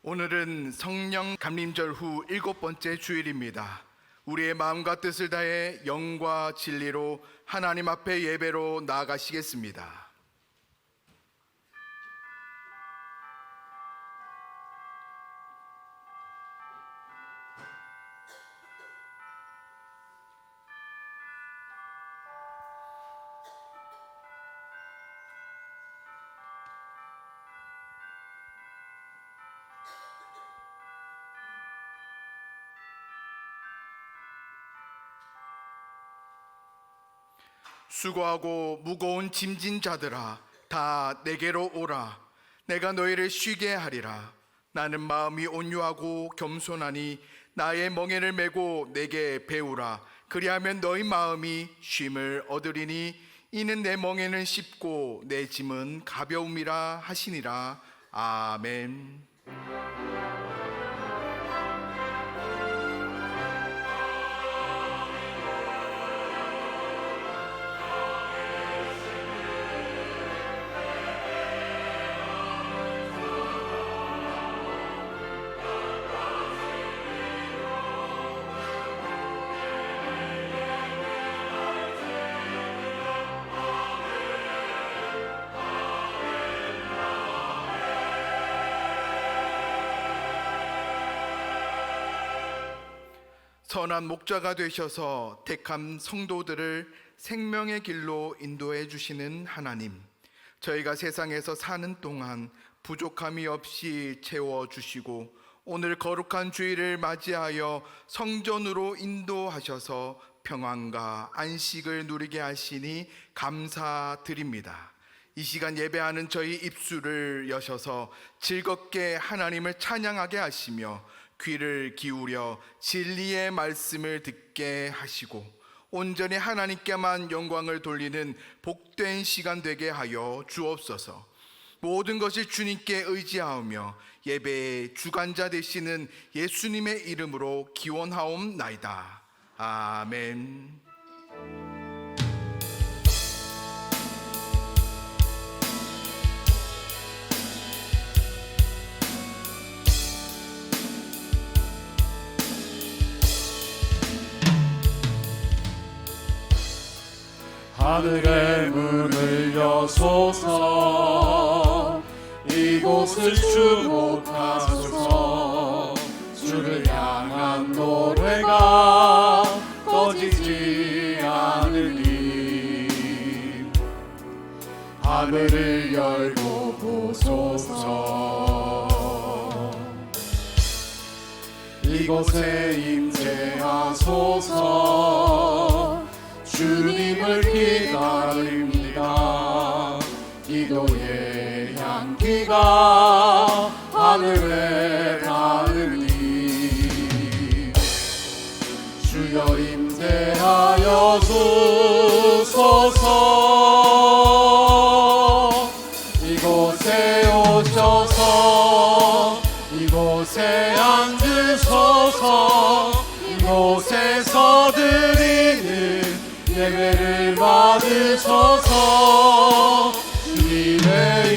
오늘은 성령 감림절 후 7번째 주일입니다. 우리의 마음과 뜻을 다해 영과 진리로 하나님 앞에 예배로 나아가시겠습니다. 수고하고 무거운 짐진 자들아, 다 내게로 오라. 내가 너희를 쉬게 하리라. 나는 마음이 온유하고 겸손하니 나의 멍에를 메고 내게 배우라. 그리하면 너희 마음이 쉼을 얻으리니 이는 내 멍에는 쉽고 내 짐은 가벼움이라 하시니라. 아멘. 선한 목자가 되셔서 택한 성도들을 생명의 길로 인도해 주시는 하나님, 저희가 세상에서 사는 동안 부족함이 없이 채워주시고 오늘 거룩한 주일을 맞이하여 성전으로 인도하셔서 평안과 안식을 누리게 하시니 감사드립니다. 이 시간 예배하는 저희 입술을 여셔서 즐겁게 하나님을 찬양하게 하시며 귀를 기울여 진리의 말씀을 듣게 하시고 온전히 하나님께만 영광을 돌리는 복된 시간 되게 하여 주옵소서. 모든 것을 주님께 의지하며 예배의 주관자 되시는 예수님의 이름으로 기원하옵나이다. 아멘. 하늘의 문을 여소서, 이곳을 주목하소서. 주를 향한 노래가 꺼지지 않으니 하늘을 열고 보소서. 이곳에 임재하소서. 주님을 기다립니다. 기도의 향기가 하늘에 닿으니 주여 임재하여 주소서. 이곳에 오셔서 이곳에 앉으소서. 이곳에서 드리는 예배를 받으소서. 주님의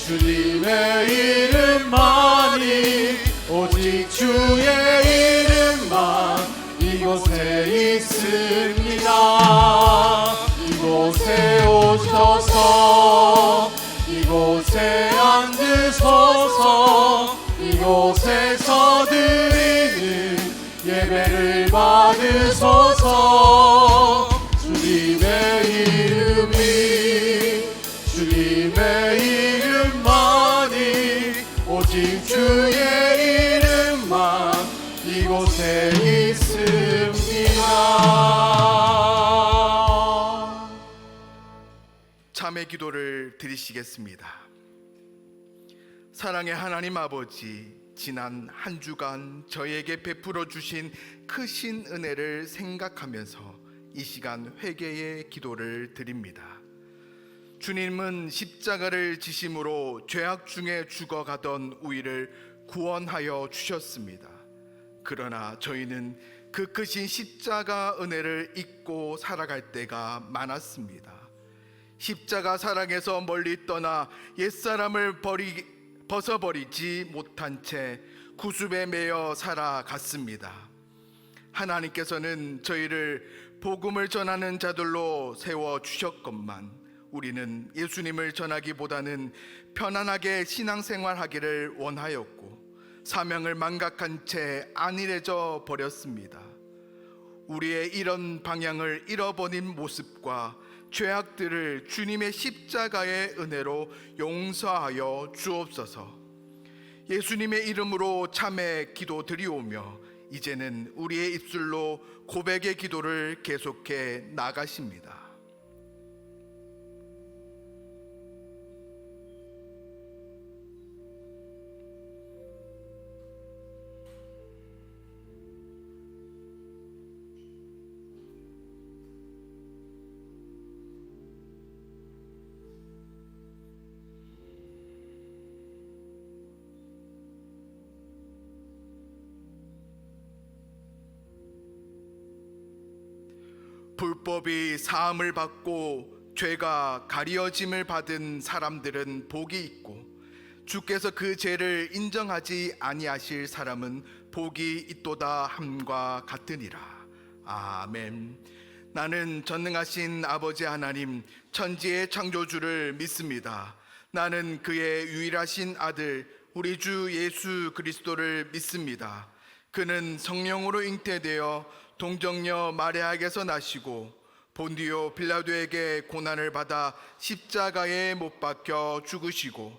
주님의 이름만이, 오직 주의 이름만 이곳에 있습니다. 이곳에 오셔서 이곳에 앉으소서. 이곳에서 드리는 예배를 받으소서. 주님의 이름만이, 오직 주의 이름만 이곳에 있습니다. 참회 기도를 드리시겠습니다. 사랑의 하나님 아버지, 지난 한 주간 저에게 베풀어 주신 크신 은혜를 생각하면서 이 시간 회개의 기도를 드립니다. 주님은 십자가를 지심으로 죄악 중에 죽어가던 우리를 구원하여 주셨습니다. 그러나 저희는 그 크신 십자가 은혜를 잊고 살아갈 때가 많았습니다. 십자가 사랑에서 멀리 떠나 옛사람을 벗어버리지 못한 채 구습에 매여 살아갔습니다. 하나님께서는 저희를 복음을 전하는 자들로 세워주셨건만 우리는 예수님을 전하기보다는 편안하게 신앙생활하기를 원하였고 사명을 망각한 채 안일해져 버렸습니다. 우리의 이런 방향을 잃어버린 모습과 죄악들을 주님의 십자가의 은혜로 용서하여 주옵소서. 예수님의 이름으로 참회 기도드리오며 이제는 우리의 입술로 고백의 기도를 계속해 나가십니다. 불법이 사함을 받고 죄가 가리어짐을 받은 사람들은 복이 있고 주께서 그 죄를 인정하지 아니하실 사람은 복이 있도다 함과 같으니라. 아멘. 나는 전능하신 아버지 하나님 천지의 창조주를 믿습니다. 나는 그의 유일하신 아들 우리 주 예수 그리스도를 믿습니다. 그는 성령으로 잉태되어 동정녀 마리아에게서 나시고 본디오 빌라도에게 고난을 받아 십자가에 못 박혀 죽으시고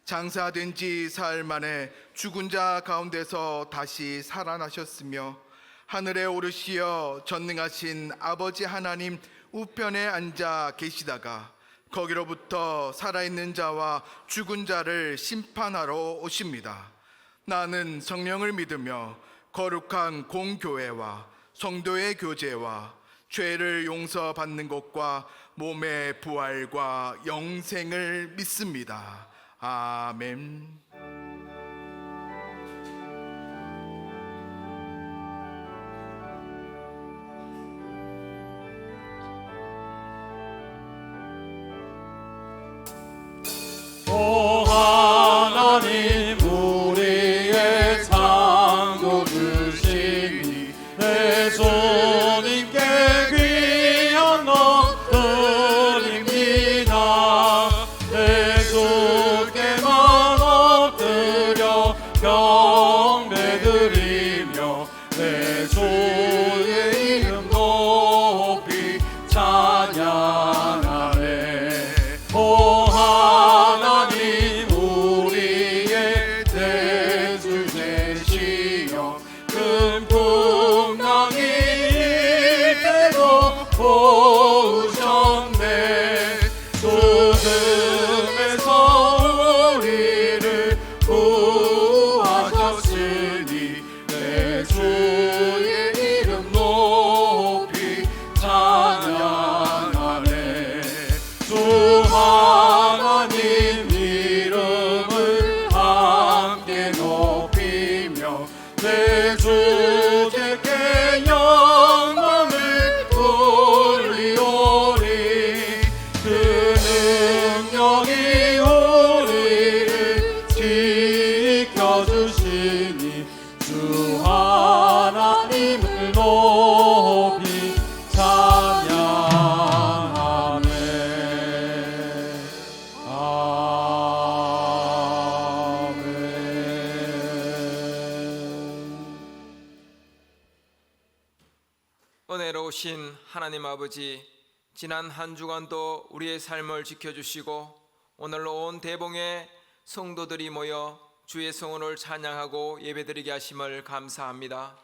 장사된 지 사흘 만에 죽은 자 가운데서 다시 살아나셨으며 하늘에 오르시어 전능하신 아버지 하나님 우편에 앉아 계시다가 거기로부터 살아있는 자와 죽은 자를 심판하러 오십니다. 나는 성령을 믿으며 거룩한 공교회와 성도의 교제와 죄를 용서받는 것과 몸의 부활과 영생을 믿습니다. 아멘. 오 하나님 우리의 창조주시니 내 주님께 귀한 것 드립니다. 내 주께만 엎드려 경배드리며 내 주의 이름 높이 찬양하네. 오 하나님 우리의 대주 되시어 큰 풍랑이 때도 보셨네. 죽음에서 우리를 구하셨으니 내 주의 이름 높이 찬양하네. 주 하나님 이름을 함께 높이며 내 주께 영광을 돌리오리. 그 능력이 우리를 지켜주시니 주 하나님을 높이 찬양하네. 아멘. 은혜로우신 하나님 아버지, 지난 한 주간도 우리의 삶을 지켜주시고 오늘로 온 대봉에 성도들이 모여 주의 성원을 찬양하고 예배드리게 하심을 감사합니다.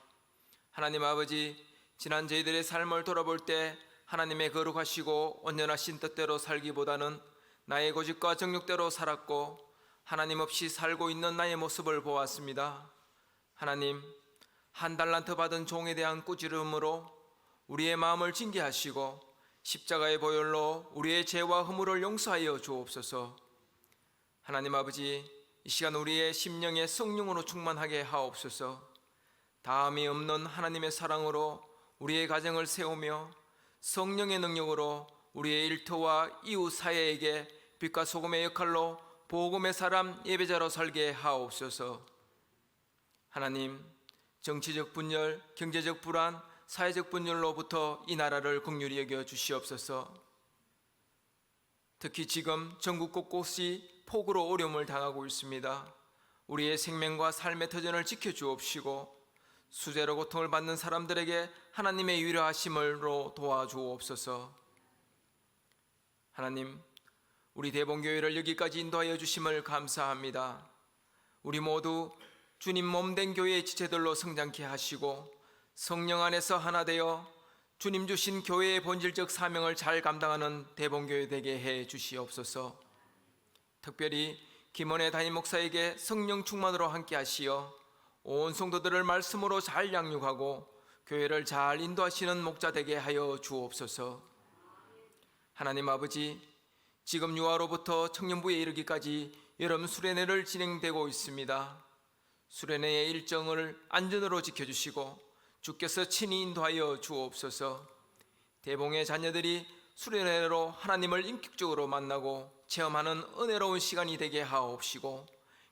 하나님 아버지, 지난 저희들의 삶을 돌아볼 때 하나님의 거룩하시고 온전하신 뜻대로 살기보다는 나의 고집과 정욕대로 살았고 하나님 없이 살고 있는 나의 모습을 보았습니다. 하나님, 한 달란트 받은 종에 대한 꾸지름으로 우리의 마음을 징계하시고 십자가의 보혈로 우리의 죄와 허물을 용서하여 주옵소서. 하나님 아버지, 이 시간 우리의 심령에 성령으로 충만하게 하옵소서. 다함이 없는 하나님의 사랑으로 우리의 가정을 세우며 성령의 능력으로 우리의 일터와 이웃 사회에게 빛과 소금의 역할로 복음의 사람 예배자로 살게 하옵소서. 하나님, 정치적 분열, 경제적 불안, 사회적 분열로부터 이 나라를 긍휼히 여겨 주시옵소서. 특히 지금 전국 곳곳이 폭우로 어려움을 당하고 있습니다. 우리의 생명과 삶의 터전을 지켜주옵시고 수재로 고통을 받는 사람들에게 하나님의 위로하심으로 도와주옵소서. 하나님, 우리 대봉교회를 여기까지 인도하여 주심을 감사합니다. 우리 모두 주님 몸된 교회의 지체들로 성장케 하시고 성령 안에서 하나 되어 주님 주신 교회의 본질적 사명을 잘 감당하는 대봉교회 되게 해 주시옵소서. 특별히 김원혜 담임 목사에게 성령 충만으로 함께 하시어 온 성도들을 말씀으로 잘 양육하고 교회를 잘 인도하시는 목자 되게 하여 주옵소서. 하나님 아버지, 지금 유아로부터 청년부에 이르기까지 여름 수련회를 진행되고 있습니다. 수련회의 일정을 안전으로 지켜주시고 주께서 친히 인도하여 주옵소서. 대봉의 자녀들이 수련회로 하나님을 인격적으로 만나고 체험하는 은혜로운 시간이 되게 하옵시고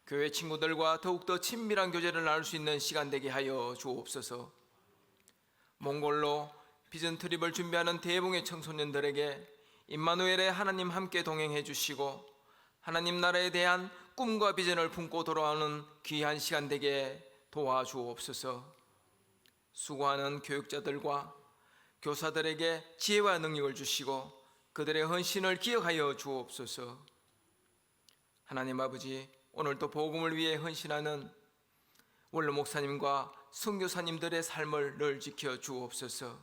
교회 친구들과 더욱더 친밀한 교제를 나눌 수 있는 시간 되게 하여 주옵소서. 몽골로 비전 트립을 준비하는 대봉의 청소년들에게 임마누엘의 하나님 함께 동행해 주시고 하나님 나라에 대한 꿈과 비전을 품고 돌아오는 귀한 시간 되게 도와주옵소서. 수고하는 교육자들과 교사들에게 지혜와 능력을 주시고 그들의 헌신을 기억하여 주옵소서. 하나님 아버지, 오늘도 복음을 위해 헌신하는 원로 목사님과 선교사님들의 삶을 늘 지켜 주옵소서.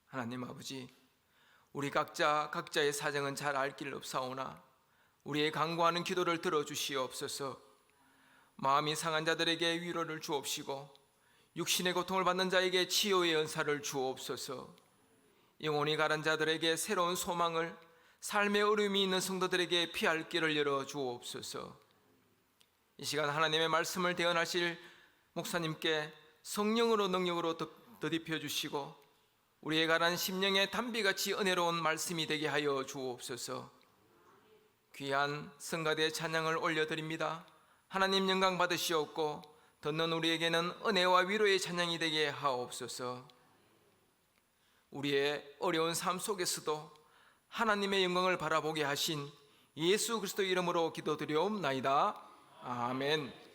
하나님 아버지, 우리 각자의 사정은 잘 알 길 없사오나 우리의 간구하는 기도를 들어주시옵소서. 마음이 상한 자들에게 위로를 주옵시고 육신의 고통을 받는 자에게 치유의 은사를 주옵소서. 영혼이 가란 자들에게 새로운 소망을, 삶의 어려움이 있는 성도들에게 피할 길을 열어 주옵소서. 이 시간 하나님의 말씀을 대언하실 목사님께 성령으로 능력으로 더딥혀 주시고 우리의 가란 심령의 단비같이 은혜로운 말씀이 되게 하여 주옵소서. 귀한 성가대의 찬양을 올려드립니다. 하나님 영광 받으시옵고 듣는 우리에게는 은혜와 위로의 찬양이 되게 하옵소서. 우리의 어려운 삶 속에서도 하나님의 영광을 바라보게 하신 예수 그리스도 이름으로 기도드리옵나이다. 아멘.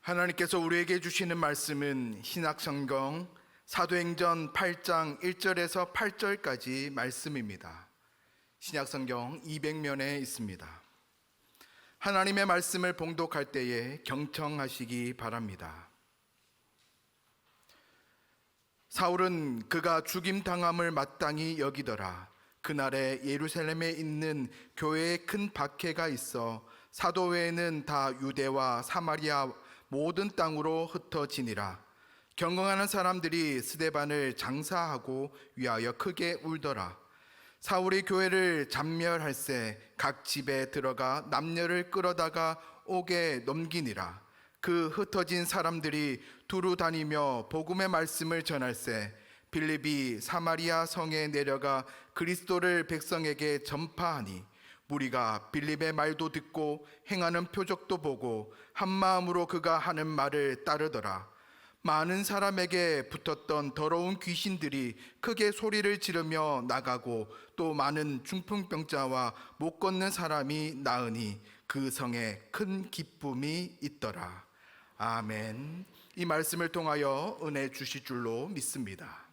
하나님께서 우리에게 주시는 말씀은 신약성경 사도행전 8장 1절에서 8절까지 말씀입니다. 신약성경 200면에 있습니다. 하나님의 말씀을 봉독할 때에 경청하시기 바랍니다. 사울은 그가 죽임당함을 마땅히 여기더라. 그날에 예루살렘에 있는 교회에 큰 박해가 있어 사도 외에는 다 유대와 사마리아 모든 땅으로 흩어지니라. 경건하는 사람들이 스데반을 장사하고 위하여 크게 울더라. 사울이 교회를 잡멸할세 각 집에 들어가 남녀를 끌어다가 옥에 넘기니라. 그 흩어진 사람들이 두루 다니며 복음의 말씀을 전할세 빌립이 사마리아 성에 내려가 그리스도를 백성에게 전파하니 무리가 빌립의 말도 듣고 행하는 표적도 보고 한 마음으로 그가 하는 말을 따르더라. 많은 사람에게 붙었던 더러운 귀신들이 크게 소리를 지르며 나가고 또 많은 중풍병자와 못 걷는 사람이 나으니 그 성에 큰 기쁨이 있더라. 아멘. 이 말씀을 통하여 은혜 주실 줄로 믿습니다.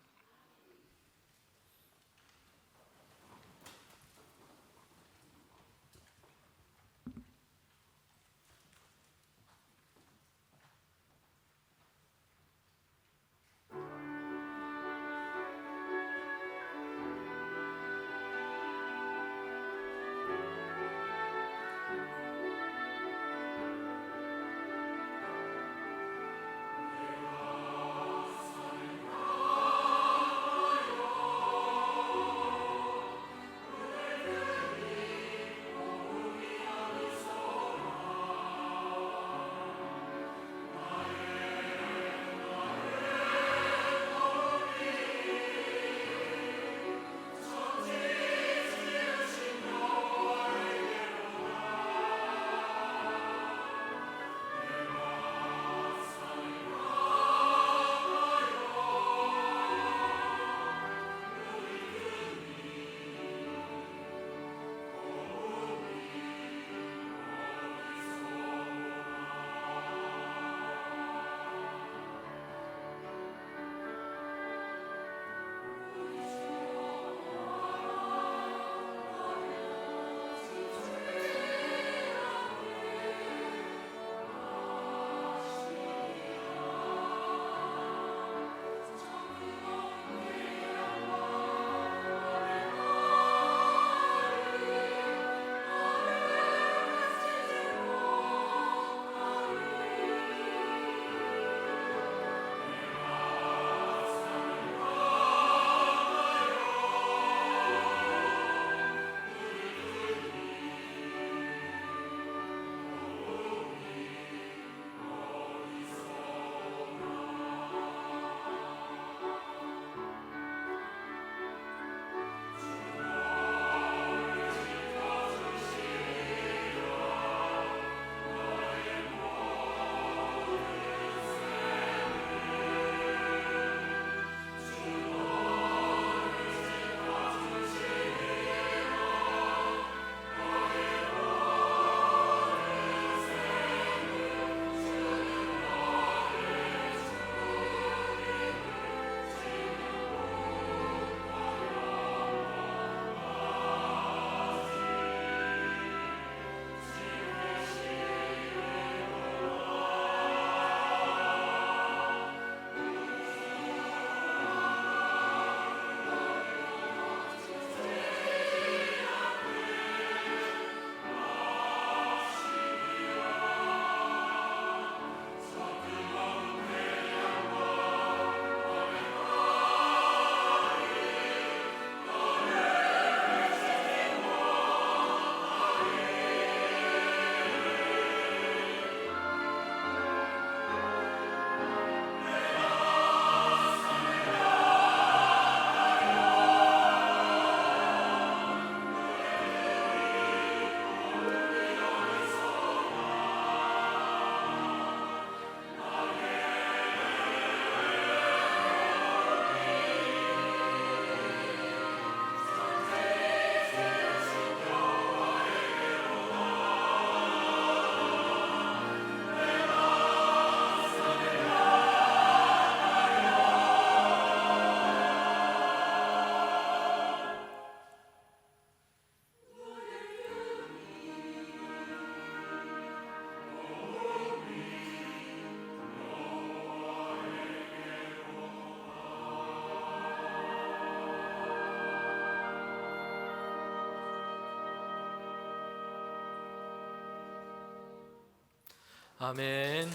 아멘.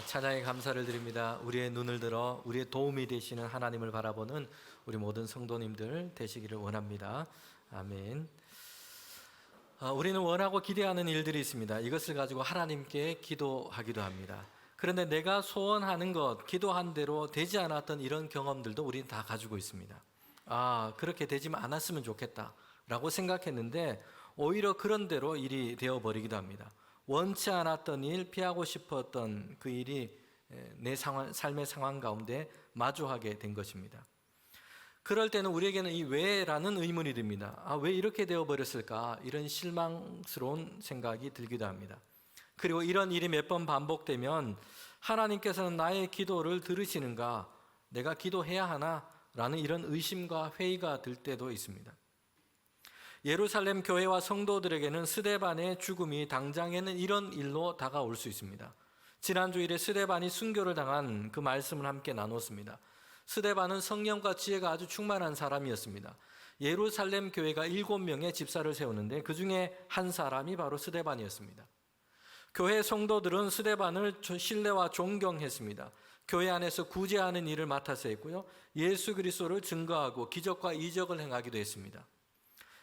찬양에 감사를 드립니다. 우리의 눈을 들어 우리의 도움이 되시는 하나님을 바라보는 우리 모든 성도님들 되시기를 원합니다. 아멘. 우리는 원하고 기대하는 일들이 있습니다. 이것을 가지고 하나님께 기도하기도 합니다. 그런데 내가 소원하는 것, 기도한 대로 되지 않았던 이런 경험들도 우리는 다 가지고 있습니다. 그렇게 되지만 않았으면 좋겠다라고 생각했는데 오히려 그런 대로 일이 되어버리기도 합니다. 원치 않았던 일, 피하고 싶었던 그 일이 내 삶의 상황 가운데 마주하게 된 것입니다. 그럴 때는 우리에게는 이 왜라는 의문이 듭니다. 왜 이렇게 되어버렸을까? 이런 실망스러운 생각이 들기도 합니다. 그리고 이런 일이 몇 번 반복되면 하나님께서는 나의 기도를 들으시는가? 내가 기도해야 하나? 라는 이런 의심과 회의가 들 때도 있습니다. 예루살렘 교회와 성도들에게는 스데반의 죽음이 당장에는 이런 일로 다가올 수 있습니다. 지난 주일에 스데반이 순교를 당한 그 말씀을 함께 나눴습니다. 스데반은 성령과 지혜가 아주 충만한 사람이었습니다. 예루살렘 교회가 7명의 집사를 세우는데 그 중에 한 사람이 바로 스데반이었습니다. 교회 성도들은 스데반을 신뢰와 존경했습니다. 교회 안에서 구제하는 일을 맡아서 했고요. 예수 그리스도를 증거하고 기적과 이적을 행하기도 했습니다.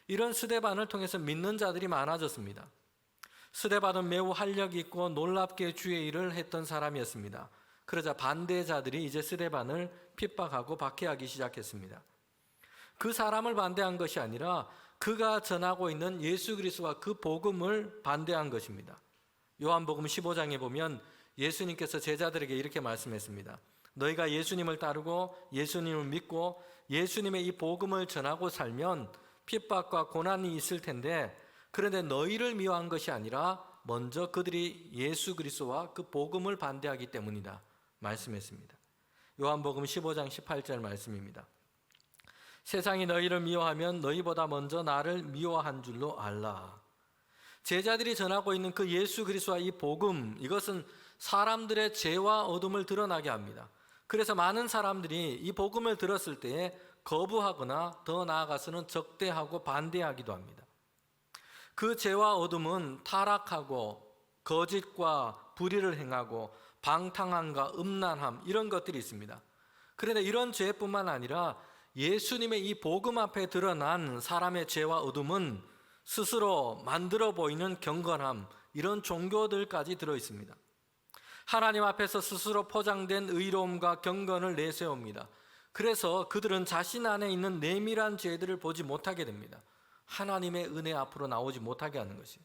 이런 스데반을 통해서 믿는 자들이 많아졌습니다. 스데반은 매우 활력 있고 놀랍게 주의 일을 했던 사람이었습니다. 그러자 반대자들이 이제 스데반을 핍박하고 박해하기 시작했습니다. 그 사람을 반대한 것이 아니라 그가 전하고 있는 예수 그리스도와 그 복음을 반대한 것입니다. 요한복음 15장에 보면 예수님께서 제자들에게 이렇게 말씀했습니다. 너희가 예수님을 따르고 예수님을 믿고 예수님의 이 복음을 전하고 살면 핍박과 고난이 있을 텐데, 그런데 너희를 미워한 것이 아니라 먼저 그들이 예수 그리스도와 그 복음을 반대하기 때문이다 말씀했습니다. 요한복음 15장 18절 말씀입니다. 세상이 너희를 미워하면 너희보다 먼저 나를 미워한 줄로 알라. 제자들이 전하고 있는 그 예수 그리스도와 이 복음, 이것은 사람들의 죄와 어둠을 드러나게 합니다. 그래서 많은 사람들이 이 복음을 들었을 때에 거부하거나 더 나아가서는 적대하고 반대하기도 합니다. 그 죄와 어둠은 타락하고 거짓과 불의를 행하고 방탕함과 음란함, 이런 것들이 있습니다. 그런데 이런 죄뿐만 아니라 예수님의 이 복음 앞에 드러난 사람의 죄와 어둠은 스스로 만들어 보이는 경건함, 이런 종교들까지 들어 있습니다. 하나님 앞에서 스스로 포장된 의로움과 경건을 내세웁니다. 그래서 그들은 자신 안에 있는 내밀한 죄들을 보지 못하게 됩니다. 하나님의 은혜 앞으로 나오지 못하게 하는 것이에요.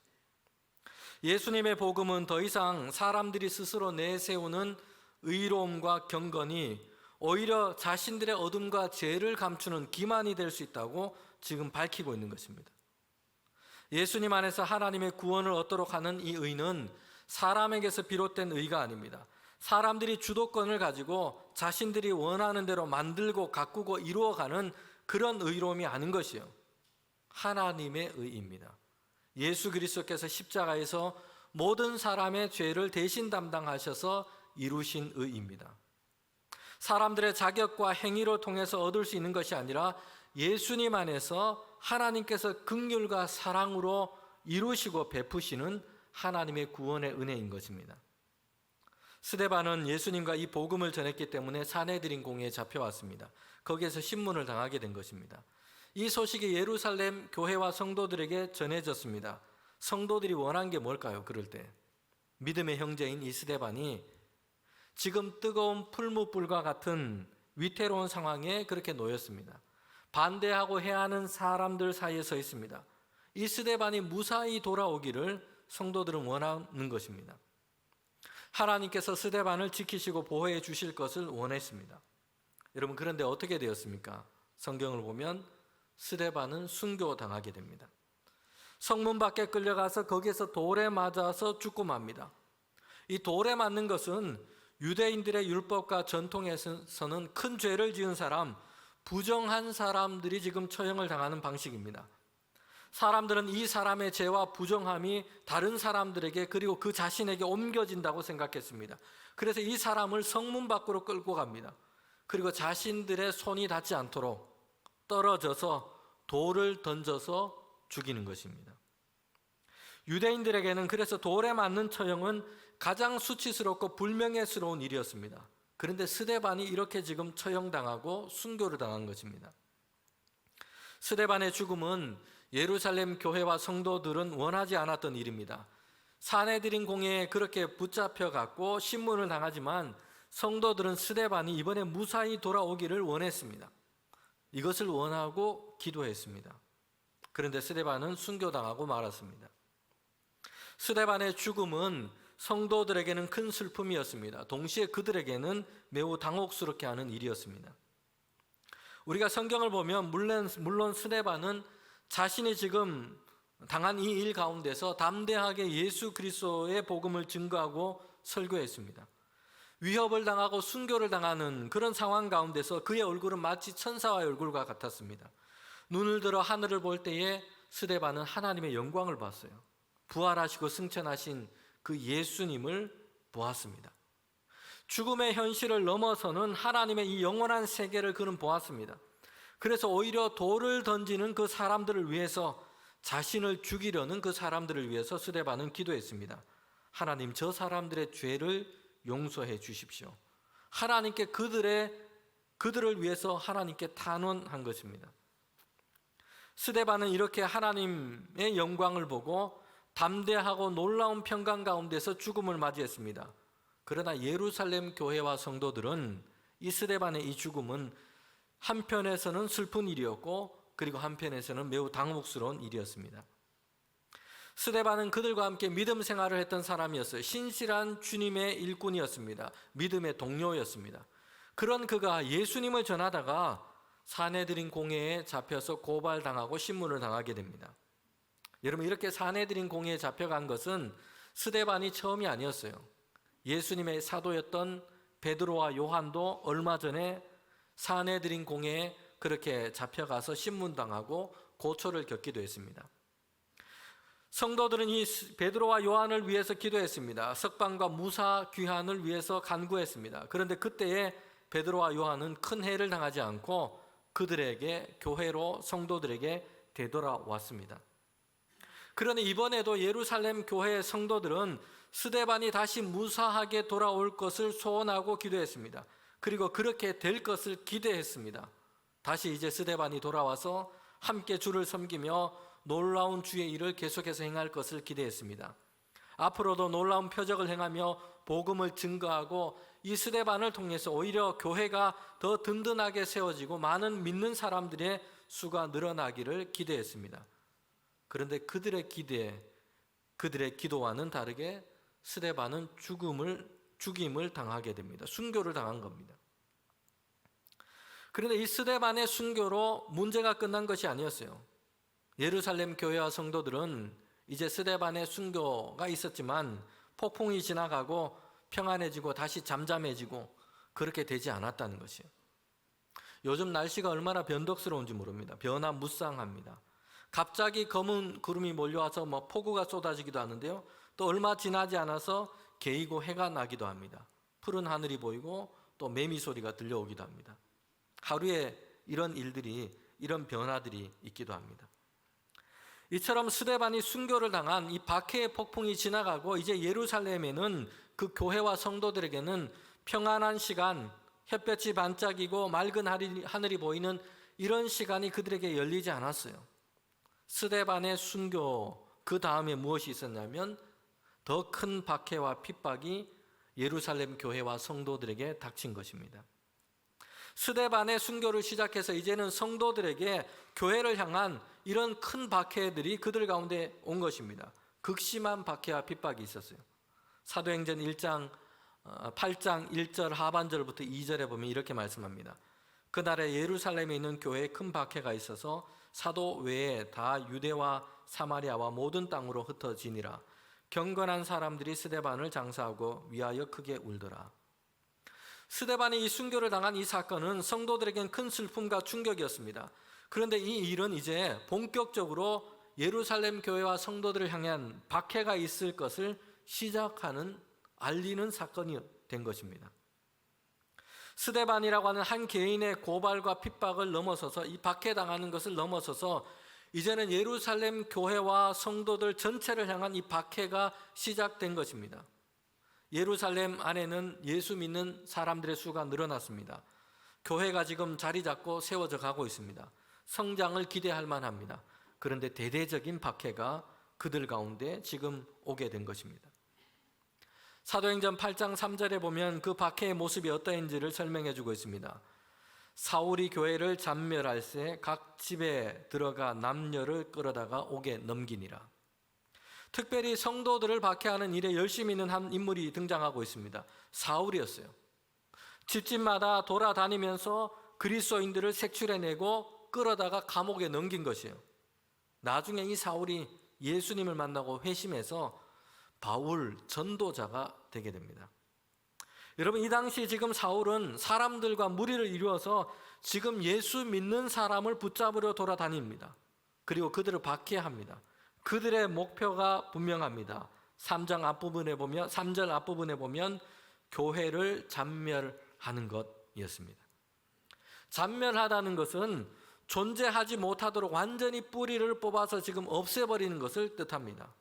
예수님의 복음은 더 이상 사람들이 스스로 내세우는 의로움과 경건이 오히려 자신들의 어둠과 죄를 감추는 기만이 될 수 있다고 지금 밝히고 있는 것입니다. 예수님 안에서 하나님의 구원을 얻도록 하는 이 의는 사람에게서 비롯된 의가 아닙니다. 사람들이 주도권을 가지고 자신들이 원하는 대로 만들고 가꾸고 이루어가는 그런 의로움이 아닌 것이요, 하나님의 의입니다. 예수 그리스도께서 십자가에서 모든 사람의 죄를 대신 담당하셔서 이루신 의입니다. 사람들의 자격과 행위로 통해서 얻을 수 있는 것이 아니라 예수님 안에서 하나님께서 긍휼과 사랑으로 이루시고 베푸시는 하나님의 구원의 은혜인 것입니다. 스데반은 예수님과 이 복음을 전했기 때문에 사내드린 공회에 잡혀왔습니다. 거기에서 신문을 당하게 된 것입니다. 이 소식이 예루살렘 교회와 성도들에게 전해졌습니다. 성도들이 원한 게 뭘까요? 그럴 때 믿음의 형제인 이 스데반이 지금 뜨거운 풀무불과 같은 위태로운 상황에 그렇게 놓였습니다. 반대하고 해야 하는 사람들 사이에 서 있습니다. 이 스데반이 무사히 돌아오기를 성도들은 원하는 것입니다. 하나님께서 스데반을 지키시고 보호해 주실 것을 원했습니다. 여러분, 그런데 어떻게 되었습니까? 성경을 보면 스데반은 순교당하게 됩니다. 성문 밖에 끌려가서 거기에서 돌에 맞아서 죽고 맙니다. 이 돌에 맞는 것은 유대인들의 율법과 전통에서는 큰 죄를 지은 사람, 부정한 사람들이 지금 처형을 당하는 방식입니다. 사람들은 이 사람의 죄와 부정함이 다른 사람들에게 그리고 그 자신에게 옮겨진다고 생각했습니다. 그래서 이 사람을 성문 밖으로 끌고 갑니다. 그리고 자신들의 손이 닿지 않도록 떨어져서 돌을 던져서 죽이는 것입니다. 유대인들에게는 그래서 돌에 맞는 처형은 가장 수치스럽고 불명예스러운 일이었습니다. 그런데 스데반이 이렇게 지금 처형당하고 순교를 당한 것입니다. 스데반의 죽음은 예루살렘 교회와 성도들은 원하지 않았던 일입니다. 사내들인 공회에 그렇게 붙잡혀갔고 신문을 당하지만 성도들은 스데반이 이번에 무사히 돌아오기를 원했습니다. 이것을 원하고 기도했습니다. 그런데 스데반은 순교당하고 말았습니다. 스데반의 죽음은 성도들에게는 큰 슬픔이었습니다. 동시에 그들에게는 매우 당혹스럽게 하는 일이었습니다. 우리가 성경을 보면 물론 스데반은 자신이 지금 당한 이 일 가운데서 담대하게 예수 그리스도의 복음을 증거하고 설교했습니다. 위협을 당하고 순교를 당하는 그런 상황 가운데서 그의 얼굴은 마치 천사의 얼굴과 같았습니다. 눈을 들어 하늘을 볼 때에 스데반은 하나님의 영광을 봤어요. 부활하시고 승천하신 그 예수님을 보았습니다. 죽음의 현실을 넘어서는 하나님의 이 영원한 세계를 그는 보았습니다. 그래서 오히려 돌을 던지는 그 사람들을 위해서, 자신을 죽이려는 그 사람들을 위해서 스데반은 기도했습니다. 하나님, 저 사람들의 죄를 용서해 주십시오. 하나님께 그들을 위해서 하나님께 탄원한 것입니다. 스데반은 이렇게 하나님의 영광을 보고 담대하고 놀라운 평강 가운데서 죽음을 맞이했습니다. 그러나 예루살렘 교회와 성도들은 이 스데반의 이 죽음은 한편에서는 슬픈 일이었고 그리고 한편에서는 매우 당혹스러운 일이었습니다. 스데반은 그들과 함께 믿음 생활을 했던 사람이었어요. 신실한 주님의 일꾼이었습니다. 믿음의 동료였습니다. 그런 그가 예수님을 전하다가 사내들인 공회에 잡혀서 고발당하고 신문을 당하게 됩니다. 여러분, 이렇게 사내들인 공회에 잡혀간 것은 스데반이 처음이 아니었어요. 예수님의 사도였던 베드로와 요한도 얼마 전에 사내들인 공회에 그렇게 잡혀가서 신문당하고 고초를 겪기도 했습니다. 성도들은 이 베드로와 요한을 위해서 기도했습니다. 석방과 무사 귀환을 위해서 간구했습니다. 그런데 그때에 베드로와 요한은 큰 해를 당하지 않고 그들에게, 교회로 성도들에게 되돌아왔습니다. 그러나 이번에도 예루살렘 교회의 성도들은 스데반이 다시 무사하게 돌아올 것을 소원하고 기도했습니다. 그리고 그렇게 될 것을 기대했습니다. 다시 이제 스데반이 돌아와서 함께 주를 섬기며 놀라운 주의 일을 계속해서 행할 것을 기대했습니다. 앞으로도 놀라운 표적을 행하며 복음을 증거하고 이 스데반을 통해서 오히려 교회가 더 든든하게 세워지고 많은 믿는 사람들의 수가 늘어나기를 기대했습니다. 그런데 그들의 기도와는 다르게 스데반은 죽임을 당하게 됩니다. 순교를 당한 겁니다. 그런데 이 스데반의 순교로 문제가 끝난 것이 아니었어요. 예루살렘 교회와 성도들은 이제 스데반의 순교가 있었지만 폭풍이 지나가고 평안해지고 다시 잠잠해지고 그렇게 되지 않았다는 것이에요. 요즘 날씨가 얼마나 변덕스러운지 모릅니다. 변화무쌍합니다. 갑자기 검은 구름이 몰려와서 폭우가 쏟아지기도 하는데요. 또 얼마 지나지 않아서 개이고 해가 나기도 합니다. 푸른 하늘이 보이고 또 매미 소리가 들려오기도 합니다. 하루에 이런 변화들이 있기도 합니다. 이처럼 스데반이 순교를 당한 이 박해의 폭풍이 지나가고 이제 예루살렘에는 그 교회와 성도들에게는 평안한 시간, 햇볕이 반짝이고 맑은 하늘이 보이는 이런 시간이 그들에게 열리지 않았어요. 스데반의 순교 그 다음에 무엇이 있었냐면 더 큰 박해와 핍박이 예루살렘 교회와 성도들에게 닥친 것입니다. 스데반의 순교를 시작해서 이제는 성도들에게 교회를 향한 이런 큰 박해들이 그들 가운데 온 것입니다. 극심한 박해와 핍박이 있었어요. 사도행전 8장 1절 하반절부터 2절에 보면 이렇게 말씀합니다. 그날에 예루살렘에 있는 교회에 큰 박해가 있어서 사도 외에 다 유대와 사마리아와 모든 땅으로 흩어지니라. 경건한 사람들이 스데반을 장사하고 위하여 크게 울더라. 스데반이 이 순교를 당한 이 사건은 성도들에겐 큰 슬픔과 충격이었습니다. 그런데 이 일은 이제 본격적으로 예루살렘 교회와 성도들을 향한 박해가 있을 것을 알리는 사건이 된 것입니다. 스데반이라고 하는 한 개인의 고발과 핍박을 넘어서서 이 박해당하는 것을 넘어서서 이제는 예루살렘 교회와 성도들 전체를 향한 이 박해가 시작된 것입니다. 예루살렘 안에는 예수 믿는 사람들의 수가 늘어났습니다. 교회가 지금 자리 잡고 세워져 가고 있습니다. 성장을 기대할 만합니다. 그런데 대대적인 박해가 그들 가운데 지금 오게 된 것입니다. 사도행전 8장 3절에 보면 그 박해의 모습이 어떠한지를 설명해 주고 있습니다. 사울이 교회를 잔멸할 새 각 집에 들어가 남녀를 끌어다가 옥에 넘기니라. 특별히 성도들을 박해하는 일에 열심히 있는 한 인물이 등장하고 있습니다. 사울이었어요. 집집마다 돌아다니면서 그리스도인들을 색출해내고 끌어다가 감옥에 넘긴 것이에요. 나중에 이 사울이 예수님을 만나고 회심해서 바울 전도자가 되게 됩니다. 여러분, 이 당시 지금 사울은 사람들과 무리를 이루어서 지금 예수 믿는 사람을 붙잡으려 돌아다닙니다. 그리고 그들을 박해합니다. 그들의 목표가 분명합니다. 3절 앞부분에 보면 교회를 잔멸하는 것이었습니다. 잔멸하다는 것은 존재하지 못하도록 완전히 뿌리를 뽑아서 지금 없애버리는 것을 뜻합니다.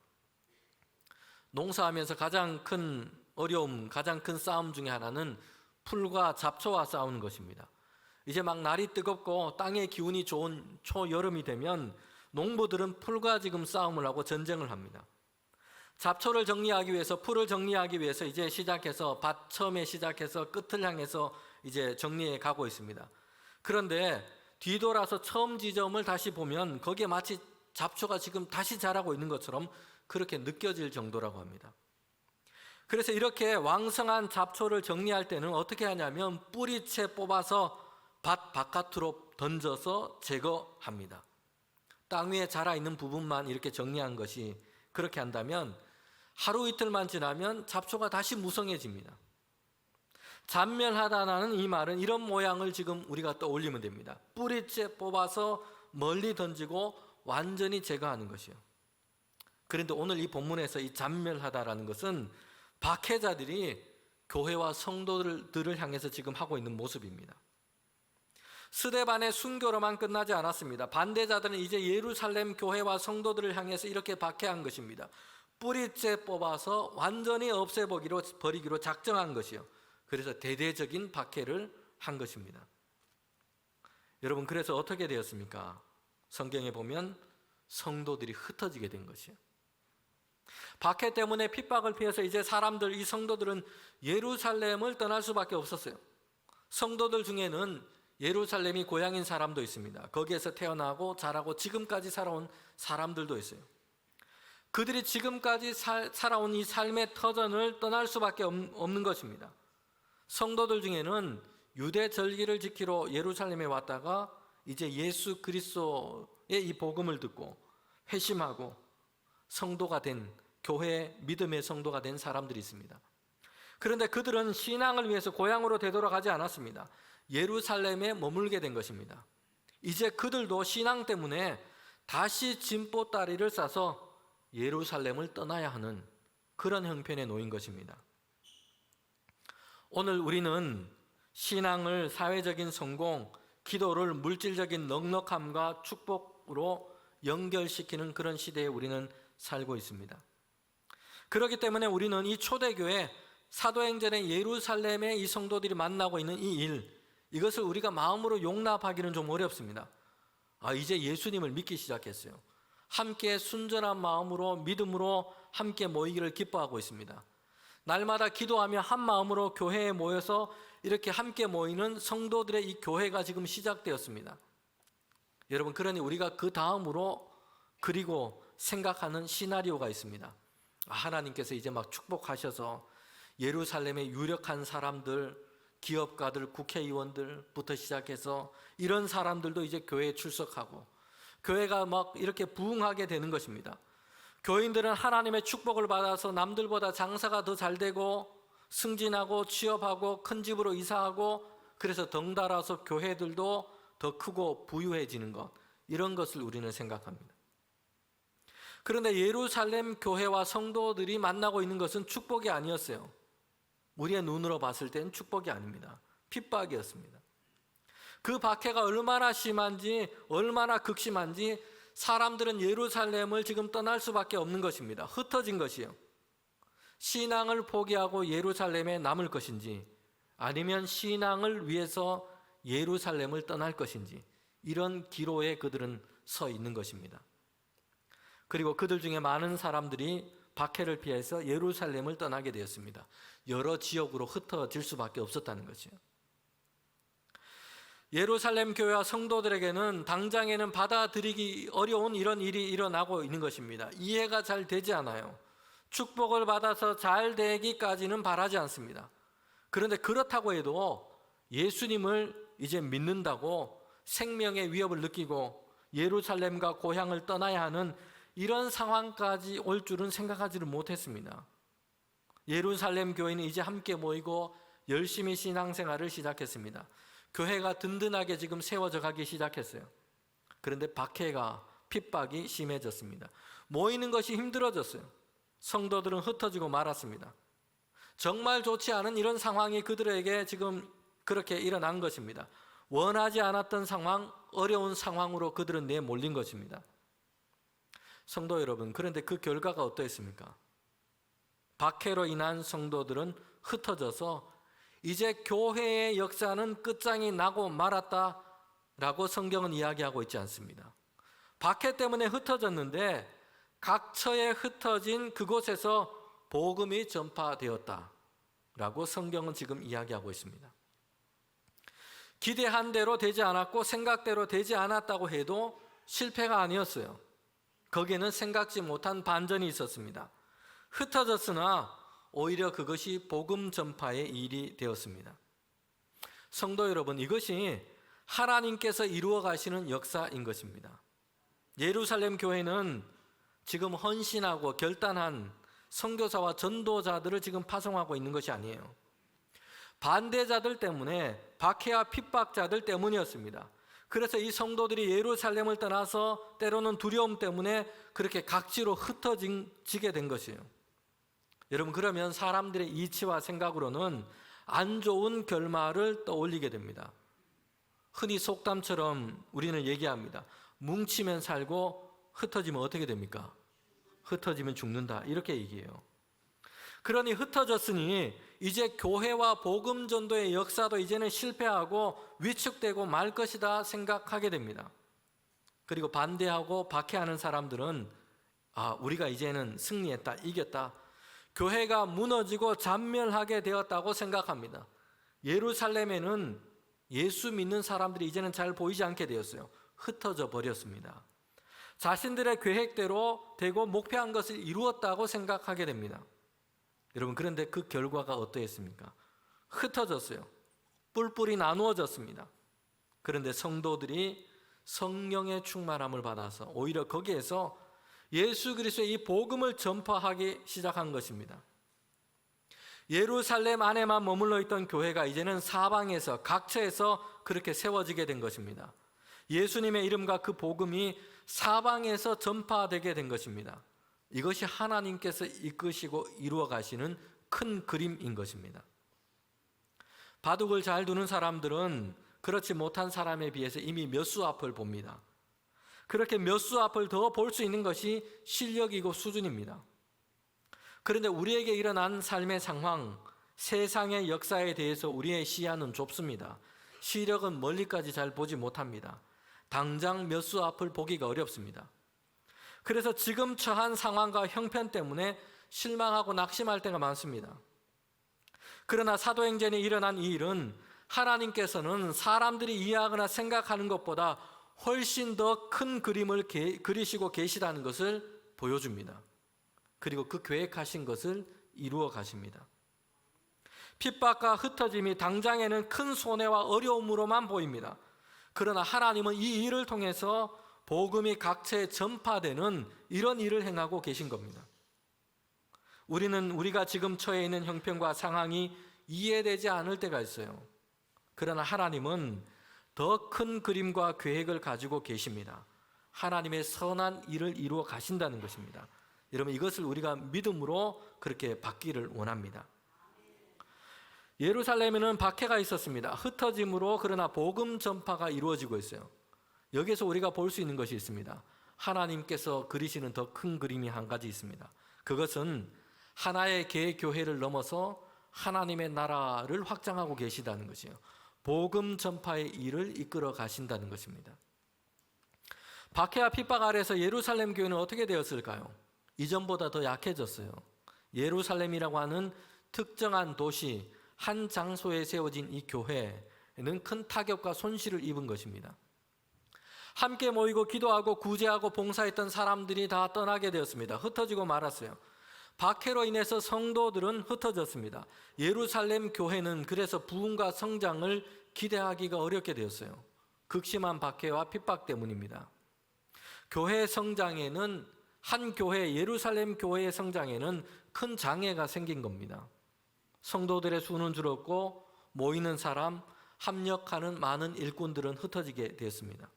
농사하면서 가장 큰 어려움, 가장 큰 싸움 중에 하나는 풀과 잡초와 싸우는 것입니다. 이제 막 날이 뜨겁고 땅의 기운이 좋은 초여름이 되면 농부들은 풀과 지금 싸움을 하고 전쟁을 합니다. 잡초를 정리하기 위해서, 풀을 정리하기 위해서 이제 시작해서 밭 처음에 시작해서 끝을 향해서 이제 정리해 가고 있습니다. 그런데 뒤돌아서 처음 지점을 다시 보면 거기에 마치 잡초가 지금 다시 자라고 있는 것처럼 그렇게 느껴질 정도라고 합니다. 그래서 이렇게 왕성한 잡초를 정리할 때는 어떻게 하냐면 뿌리채 뽑아서 밭 바깥으로 던져서 제거합니다. 땅 위에 자라있는 부분만 이렇게 정리한 것이, 그렇게 한다면 하루 이틀만 지나면 잡초가 다시 무성해집니다. 잔멸하다라는 이 말은 이런 모양을 지금 우리가 떠올리면 됩니다. 뿌리째 뽑아서 멀리 던지고 완전히 제거하는 것이요. 그런데 오늘 이 본문에서 이 잔멸하다라는 것은 박해자들이 교회와 성도들을 향해서 지금 하고 있는 모습입니다. 스데반의 순교로만 끝나지 않았습니다. 반대자들은 이제 예루살렘 교회와 성도들을 향해서 이렇게 박해한 것입니다. 뿌리째 뽑아서 완전히 버리기로 작정한 것이요. 그래서 대대적인 박해를 한 것입니다. 여러분, 그래서 어떻게 되었습니까? 성경에 보면 성도들이 흩어지게 된 것이요. 박해 때문에 핍박을 피해서 이제 이 성도들은 예루살렘을 떠날 수밖에 없었어요. 성도들 중에는 예루살렘이 고향인 사람도 있습니다. 거기에서 태어나고 자라고 지금까지 살아온 사람들도 있어요. 그들이 지금까지 살아온 이 삶의 터전을 떠날 수밖에 없는 것입니다. 성도들 중에는 유대 절기를 지키러 예루살렘에 왔다가 이제 예수 그리스도의 이 복음을 듣고 회심하고 성도가 된, 교회 믿음의 성도가 된 사람들이 있습니다. 그런데 그들은 신앙을 위해서 고향으로 되돌아가지 않았습니다. 예루살렘에 머물게 된 것입니다. 이제 그들도 신앙 때문에 다시 짐보따리를 싸서 예루살렘을 떠나야 하는 그런 형편에 놓인 것입니다. 오늘 우리는 신앙을 사회적인 성공, 기도를 물질적인 넉넉함과 축복으로 연결시키는 그런 시대에 우리는 살고 있습니다. 그렇기 때문에 우리는 이 초대교회 사도행전의 예루살렘의 이 성도들이 만나고 있는 이 일, 이것을 우리가 마음으로 용납하기는 좀 어렵습니다. 이제 예수님을 믿기 시작했어요. 함께 순전한 마음으로 믿음으로 함께 모이기를 기뻐하고 있습니다. 날마다 기도하며 한 마음으로 교회에 모여서 이렇게 함께 모이는 성도들의 이 교회가 지금 시작되었습니다. 여러분, 그러니 우리가 그 다음으로 그리고 생각하는 시나리오가 있습니다. 하나님께서 이제 막 축복하셔서 예루살렘의 유력한 사람들, 기업가들, 국회의원들부터 시작해서 이런 사람들도 이제 교회에 출석하고 교회가 막 이렇게 부흥하게 되는 것입니다. 교인들은 하나님의 축복을 받아서 남들보다 장사가 더 잘 되고 승진하고 취업하고 큰 집으로 이사하고, 그래서 덩달아서 교회들도 더 크고 부유해지는 것, 이런 것을 우리는 생각합니다. 그런데 예루살렘 교회와 성도들이 만나고 있는 것은 축복이 아니었어요. 우리의 눈으로 봤을 때는 축복이 아닙니다. 핍박이었습니다. 그 박해가 얼마나 심한지, 얼마나 극심한지 사람들은 예루살렘을 지금 떠날 수밖에 없는 것입니다. 흩어진 것이요. 신앙을 포기하고 예루살렘에 남을 것인지 아니면 신앙을 위해서 예루살렘을 떠날 것인지 이런 기로에 그들은 서 있는 것입니다. 그리고 그들 중에 많은 사람들이 박해를 피해서 예루살렘을 떠나게 되었습니다. 여러 지역으로 흩어질 수밖에 없었다는 것이요. 예루살렘 교회와 성도들에게는 당장에는 받아들이기 어려운 이런 일이 일어나고 있는 것입니다. 이해가 잘 되지 않아요. 축복을 받아서 잘 되기까지는 바라지 않습니다. 그런데 그렇다고 해도 예수님을 이제 믿는다고 생명의 위협을 느끼고 예루살렘과 고향을 떠나야 하는 이런 상황까지 올 줄은 생각하지를 못했습니다. 예루살렘 교회는 이제 함께 모이고 열심히 신앙생활을 시작했습니다. 교회가 든든하게 지금 세워져 가기 시작했어요. 그런데 박해가 핍박이 심해졌습니다. 모이는 것이 힘들어졌어요. 성도들은 흩어지고 말았습니다. 정말 좋지 않은 이런 상황이 그들에게 지금 그렇게 일어난 것입니다. 원하지 않았던 상황, 어려운 상황으로 그들은 내몰린 것입니다. 성도 여러분, 그런데 그 결과가 어떠했습니까? 박해로 인한 성도들은 흩어져서 이제 교회의 역사는 끝장이 나고 말았다라고 성경은 이야기하고 있지 않습니다. 박해 때문에 흩어졌는데 각처에 흩어진 그곳에서 복음이 전파되었다라고 성경은 지금 이야기하고 있습니다. 기대한 대로 되지 않았고 생각대로 되지 않았다고 해도 실패가 아니었어요. 거기에는 생각지 못한 반전이 있었습니다. 흩어졌으나 오히려 그것이 복음 전파의 일이 되었습니다. 성도 여러분, 이것이 하나님께서 이루어 가시는 역사인 것입니다. 예루살렘 교회는 지금 헌신하고 결단한 선교사와 전도자들을 지금 파송하고 있는 것이 아니에요. 반대자들 때문에, 박해와 핍박자들 때문이었습니다. 그래서 이 성도들이 예루살렘을 떠나서 때로는 두려움 때문에 그렇게 각지로 흩어지게 된 것이에요. 여러분, 그러면 사람들의 이치와 생각으로는 안 좋은 결말을 떠올리게 됩니다. 흔히 속담처럼 우리는 얘기합니다. 뭉치면 살고 흩어지면 어떻게 됩니까? 흩어지면 죽는다, 이렇게 얘기해요. 그러니 흩어졌으니 이제 교회와 복음 전도의 역사도 이제는 실패하고 위축되고 말 것이다 생각하게 됩니다. 그리고 반대하고 박해하는 사람들은 우리가 이제는 승리했다, 이겼다, 교회가 무너지고 잔멸하게 되었다고 생각합니다. 예루살렘에는 예수 믿는 사람들이 이제는 잘 보이지 않게 되었어요. 흩어져 버렸습니다. 자신들의 계획대로 되고 목표한 것을 이루었다고 생각하게 됩니다. 여러분, 그런데 그 결과가 어떠했습니까? 흩어졌어요. 뿔뿔이 나누어졌습니다. 그런데 성도들이 성령의 충만함을 받아서 오히려 거기에서 예수 그리스도의 이 복음을 전파하기 시작한 것입니다. 예루살렘 안에만 머물러 있던 교회가 이제는 사방에서 각처에서 그렇게 세워지게 된 것입니다. 예수님의 이름과 그 복음이 사방에서 전파되게 된 것입니다. 이것이 하나님께서 이끄시고 이루어 가시는 큰 그림인 것입니다. 바둑을 잘 두는 사람들은 그렇지 못한 사람에 비해서 이미 몇 수 앞을 봅니다. 그렇게 몇 수 앞을 더 볼 수 있는 것이 실력이고 수준입니다. 그런데 우리에게 일어난 삶의 상황, 세상의 역사에 대해서 우리의 시야는 좁습니다. 시력은 멀리까지 잘 보지 못합니다. 당장 몇 수 앞을 보기가 어렵습니다. 그래서 지금 처한 상황과 형편 때문에 실망하고 낙심할 때가 많습니다. 그러나 사도행전에 일어난 이 일은 하나님께서는 사람들이 이해하거나 생각하는 것보다 훨씬 더 큰 그림을 그리시고 계시다는 것을 보여줍니다. 그리고 그 계획하신 것을 이루어 가십니다. 핍박과 흩어짐이 당장에는 큰 손해와 어려움으로만 보입니다. 그러나 하나님은 이 일을 통해서 복음이 각처에 전파되는 이런 일을 행하고 계신 겁니다. 우리는 우리가 지금 처해 있는 형편과 상황이 이해되지 않을 때가 있어요. 그러나 하나님은 더 큰 그림과 계획을 가지고 계십니다. 하나님의 선한 일을 이루어 가신다는 것입니다. 여러분, 이것을 우리가 믿음으로 그렇게 받기를 원합니다. 예루살렘에는 박해가 있었습니다. 흩어짐으로 그러나 복음 전파가 이루어지고 있어요. 여기에서 우리가 볼 수 있는 것이 있습니다. 하나님께서 그리시는 더 큰 그림이 한 가지 있습니다. 그것은 하나의 개의 교회를 넘어서 하나님의 나라를 확장하고 계시다는 것이에요. 복음 전파의 일을 이끌어 가신다는 것입니다. 박해와 핍박 아래에서 예루살렘 교회는 어떻게 되었을까요? 이전보다 더 약해졌어요. 예루살렘이라고 하는 특정한 도시, 한 장소에 세워진 이 교회는 큰 타격과 손실을 입은 것입니다. 함께 모이고 기도하고 구제하고 봉사했던 사람들이 다 떠나게 되었습니다. 흩어지고 말았어요. 박해로 인해서 성도들은 흩어졌습니다. 예루살렘 교회는 그래서 부흥과 성장을 기대하기가 어렵게 되었어요. 극심한 박해와 핍박 때문입니다. 교회 성장에는, 한 교회, 예루살렘 교회의 성장에는 큰 장애가 생긴 겁니다. 성도들의 수는 줄었고 모이는 사람, 합력하는 많은 일꾼들은 흩어지게 되었습니다.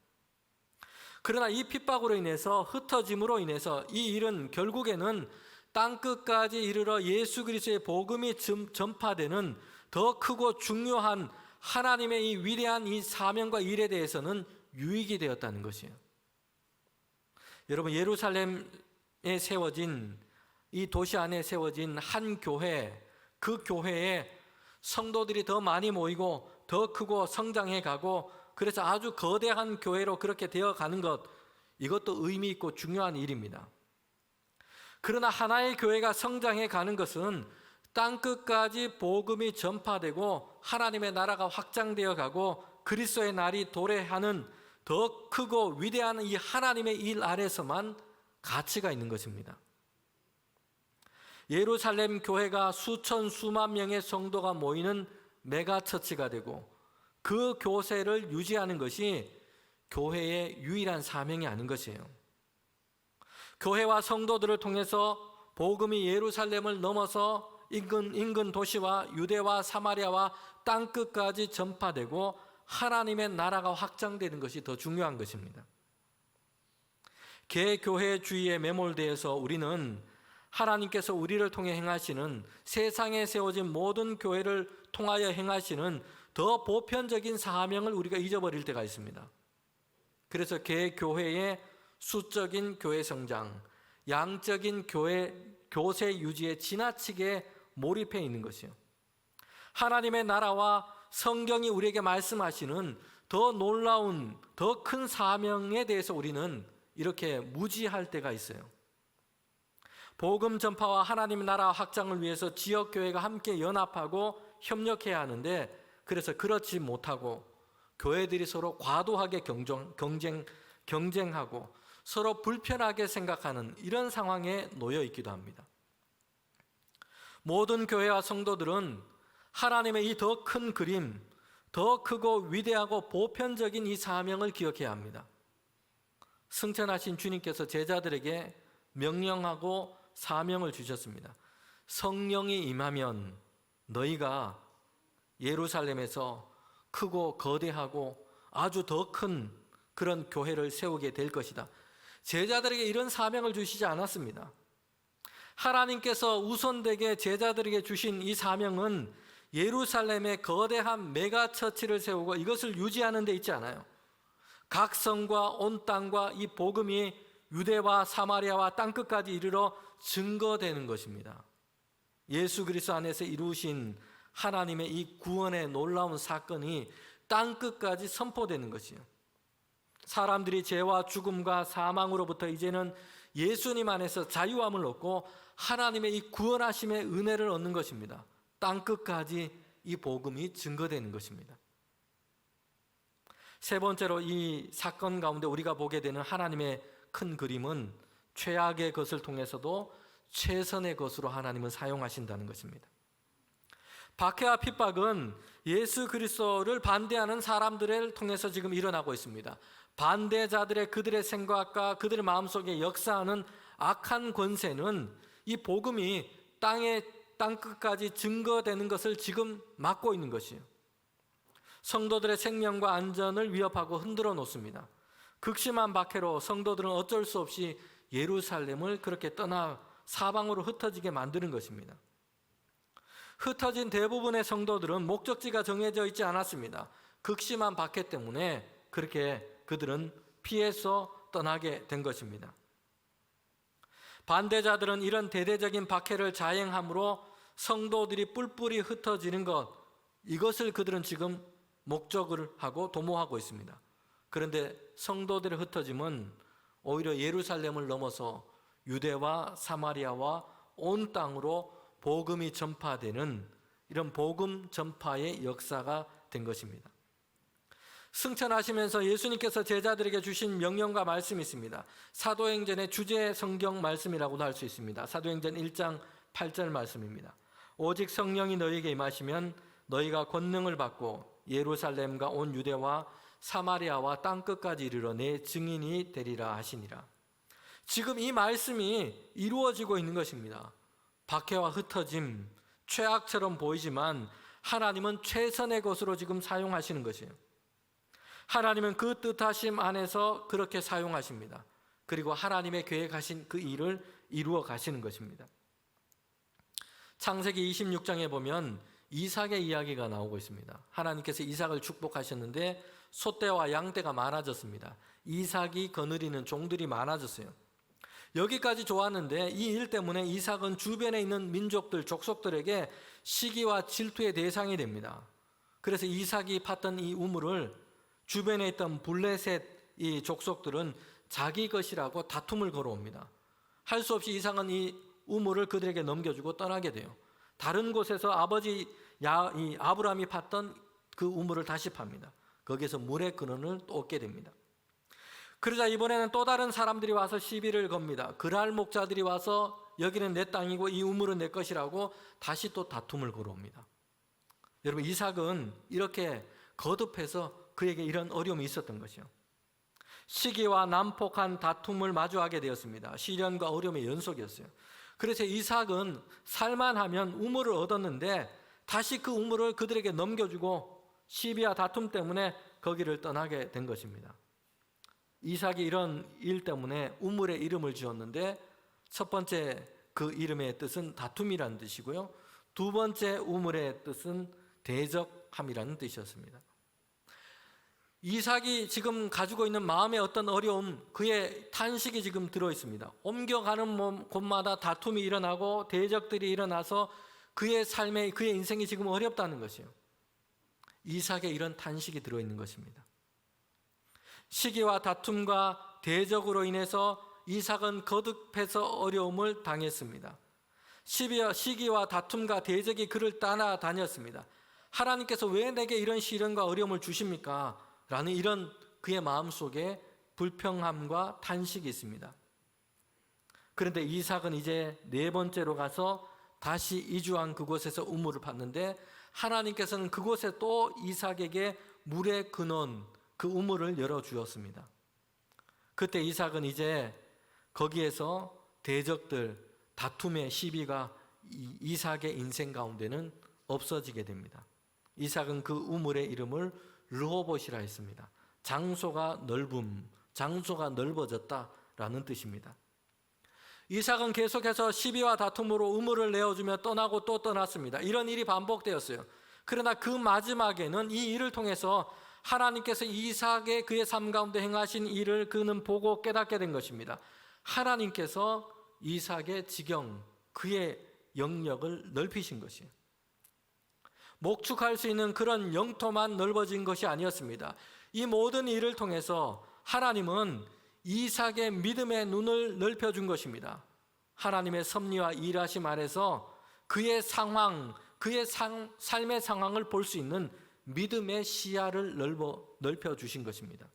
그러나 이 핍박으로 인해서, 흩어짐으로 인해서 이 일은 결국에는 땅끝까지 이르러 예수 그리스도의 복음이 전파되는 더 크고 중요한 하나님의 이 위대한 이 사명과 일에 대해서는 유익이 되었다는 것이에요. 여러분, 예루살렘에 세워진, 이 도시 안에 세워진 한 교회, 그 교회에 성도들이 더 많이 모이고 더 크고 성장해 가고, 그래서 아주 거대한 교회로 그렇게 되어 가는 것, 이것도 의미 있고 중요한 일입니다. 그러나 하나의 교회가 성장해 가는 것은 땅끝까지 복음이 전파되고 하나님의 나라가 확장되어 가고 그리스도의 날이 도래하는 더 크고 위대한 이 하나님의 일 아래서만 가치가 있는 것입니다. 예루살렘 교회가 수천 수만 명의 성도가 모이는 메가처치가 되고 그 교세를 유지하는 것이 교회의 유일한 사명이 아닌 것이에요. 교회와 성도들을 통해서 복음이 예루살렘을 넘어서 인근 도시와 유대와 사마리아와 땅끝까지 전파되고 하나님의 나라가 확장되는 것이 더 중요한 것입니다. 개교회 주의에 매몰되어서 우리는 하나님께서 우리를 통해 행하시는, 세상에 세워진 모든 교회를 통하여 행하시는 더 보편적인 사명을 우리가 잊어버릴 때가 있습니다. 그래서 개교회의 수적인 교회 성장, 양적인 교세 유지에 지나치게 몰입해 있는 것이요. 하나님의 나라와 성경이 우리에게 말씀하시는 더 놀라운, 더 큰 사명에 대해서 우리는 이렇게 무지할 때가 있어요. 복음 전파와 하나님의 나라 확장을 위해서 지역교회가 함께 연합하고 협력해야 하는데, 그래서 그렇지 못하고 교회들이 서로 과도하게 경쟁하고 서로 불편하게 생각하는 이런 상황에 놓여 있기도 합니다. 모든 교회와 성도들은 하나님의 이 더 큰 그림, 더 크고 위대하고 보편적인 이 사명을 기억해야 합니다. 승천하신 주님께서 제자들에게 명령하고 사명을 주셨습니다. 성령이 임하면 너희가 예루살렘에서 크고 거대하고 아주 더 큰 그런 교회를 세우게 될 것이다. 제자들에게 이런 사명을 주시지 않았습니다. 하나님께서 우선되게 제자들에게 주신 이 사명은 예루살렘에 거대한 메가처치를 세우고 이것을 유지하는 데 있지 않아요. 각 성과 온 땅과 이 복음이 유대와 사마리아와 땅끝까지 이르러 증거되는 것입니다. 예수 그리스도 안에서 이루신 하나님의 이 구원의 놀라운 사건이 땅끝까지 선포되는 것이요. 사람들이 죄와 죽음과 사망으로부터 이제는 예수님 안에서 자유함을 얻고 하나님의 이 구원하심의 은혜를 얻는 것입니다. 땅끝까지 이 복음이 증거되는 것입니다. 세 번째로 이 사건 가운데 우리가 보게 되는 하나님의 큰 그림은 최악의 것을 통해서도 최선의 것으로 하나님은 사용하신다는 것입니다. 박해와 핍박은 예수 그리스도를 반대하는 사람들을 통해서 지금 일어나고 있습니다. 반대자들의 그들의 생각과 그들의 마음속에 역사하는 악한 권세는 이 복음이 땅끝까지 증거되는 것을 지금 막고 있는 것이에요. 성도들의 생명과 안전을 위협하고 흔들어 놓습니다. 극심한 박해로 성도들은 어쩔 수 없이 예루살렘을 그렇게 떠나 사방으로 흩어지게 만드는 것입니다. 흩어진 대부분의 성도들은 목적지가 정해져 있지 않았습니다. 극심한 박해 때문에 그렇게 그들은 피해서 떠나게 된 것입니다. 반대자들은 이런 대대적인 박해를 자행함으로 성도들이 뿔뿔이 흩어지는 것, 이것을 그들은 지금 목적을 하고 도모하고 있습니다. 그런데 성도들의 흩어짐은 오히려 예루살렘을 넘어서 유대와 사마리아와 온 땅으로 복음이 전파되는 이런 복음 전파의 역사가 된 것입니다. 승천하시면서 예수님께서 제자들에게 주신 명령과 말씀이 있습니다. 사도행전의 주제 성경 말씀이라고도 할 수 있습니다. 사도행전 1장 8절 말씀입니다. 오직 성령이 너희에게 임하시면 너희가 권능을 받고 예루살렘과 온 유대와 사마리아와 땅끝까지 이르러 내 증인이 되리라 하시니라. 지금 이 말씀이 이루어지고 있는 것입니다. 박해와 흩어짐, 최악처럼 보이지만 하나님은 최선의 것으로 지금 사용하시는 것이에요. 하나님은 그 뜻하심 안에서 그렇게 사용하십니다. 그리고 하나님의 계획하신 그 일을 이루어 가시는 것입니다. 창세기 26장에 보면 이삭의 이야기가 나오고 있습니다. 하나님께서 이삭을 축복하셨는데 소떼와 양떼가 많아졌습니다. 이삭이 거느리는 종들이 많아졌어요. 여기까지 좋았는데 이 일 때문에 이삭은 주변에 있는 민족들, 족속들에게 시기와 질투의 대상이 됩니다. 그래서 이삭이 팠던 이 우물을 주변에 있던 블레셋 이 족속들은 자기 것이라고 다툼을 걸어옵니다. 할 수 없이 이삭은 이 우물을 그들에게 넘겨주고 떠나게 돼요. 다른 곳에서 아버지 이 아브라함이 팠던 그 우물을 다시 팝니다. 거기에서 물의 근원을 또 얻게 됩니다. 그러자 이번에는 또 다른 사람들이 와서 시비를 겁니다. 그랄 목자들이 와서 여기는 내 땅이고 이 우물은 내 것이라고 다시 또 다툼을 걸어옵니다. 여러분, 이삭은 이렇게 거듭해서 그에게 이런 어려움이 있었던 것이요. 시기와 난폭한 다툼을 마주하게 되었습니다. 시련과 어려움의 연속이었어요. 그래서 이삭은 살만하면 우물을 얻었는데 다시 그 우물을 그들에게 넘겨주고 시비와 다툼 때문에 거기를 떠나게 된 것입니다. 이삭이 이런 일 때문에 우물에 이름을 지었는데 첫 번째 그 이름의 뜻은 다툼이라는 뜻이고요. 두 번째 우물의 뜻은 대적함이라는 뜻이었습니다. 이삭이 지금 가지고 있는 마음의 어떤 어려움, 그의 탄식이 지금 들어 있습니다. 옮겨가는 곳마다 다툼이 일어나고 대적들이 일어나서 그의 삶에, 그의 인생이 지금 어렵다는 것이에요. 이삭의 이런 탄식이 들어 있는 것입니다. 시기와 다툼과 대적으로 인해서 이삭은 거듭해서 어려움을 당했습니다. 시기와 다툼과 대적이 그를 따라다녔습니다. 하나님께서 왜 내게 이런 시련과 어려움을 주십니까? 라는 이런 그의 마음속에 불평함과 탄식이 있습니다. 그런데 이삭은 이제 네 번째로 가서 다시 이주한 그곳에서 우물을 팠는데 하나님께서는 그곳에 또 이삭에게 물의 근원, 그 우물을 열어주었습니다. 그때 이삭은 이제 거기에서 대적들, 다툼의 시비가 이삭의 인생 가운데는 없어지게 됩니다. 이삭은 그 우물의 이름을 르호봇이라 했습니다. 장소가 넓음, 장소가 넓어졌다라는 뜻입니다. 이삭은 계속해서 시비와 다툼으로 우물을 내어주며 떠나고 또 떠났습니다. 이런 일이 반복되었어요. 그러나 그 마지막에는 이 일을 통해서 하나님께서 이삭의 그의 삶 가운데 행하신 일을 그는 보고 깨닫게 된 것입니다. 하나님께서 이삭의 지경, 그의 영역을 넓히신 것이에요. 목축할 수 있는 그런 영토만 넓어진 것이 아니었습니다. 이 모든 일을 통해서 하나님은 이삭의 믿음의 눈을 넓혀준 것입니다. 하나님의 섭리와 일하심 아래서 그의 상황, 그의 삶의 상황을 볼 수 있는 믿음의 시야를 넓혀주신 것입니다.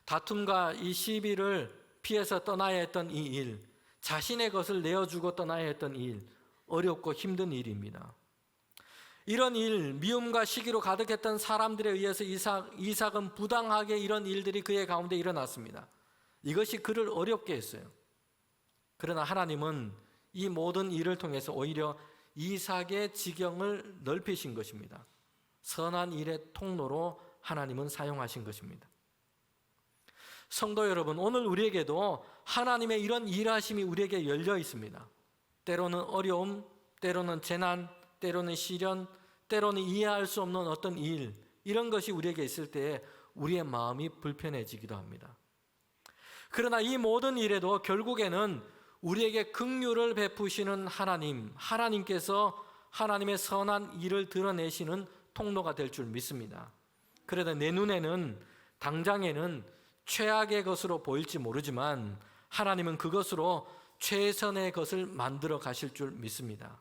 다툼과 이 시비를 피해서 떠나야 했던 이 일, 자신의 것을 내어주고 떠나야 했던 일, 어렵고 힘든 일입니다. 이런 일, 미움과 시기로 가득했던 사람들에 의해서 이삭은 부당하게 이런 일들이 그의 가운데 일어났습니다. 이것이 그를 어렵게 했어요. 그러나 하나님은 이 모든 일을 통해서 오히려 이삭의 지경을 넓히신 것입니다. 선한 일의 통로로 하나님은 사용하신 것입니다. 성도 여러분, 오늘 우리에게도 하나님의 이런 일하심이 우리에게 열려 있습니다. 때로는 어려움, 때로는 재난, 때로는 시련, 때로는 이해할 수 없는 어떤 일, 이런 것이 우리에게 있을 때 우리의 마음이 불편해지기도 합니다. 그러나 이 모든 일에도 결국에는 우리에게 긍휼을 베푸시는 하나님께서 하나님의 선한 일을 드러내시는 통로가 될 줄 믿습니다. 그래도 내 눈에는 당장에는 최악의 것으로 보일지 모르지만 하나님은 그것으로 최선의 것을 만들어 가실 줄 믿습니다.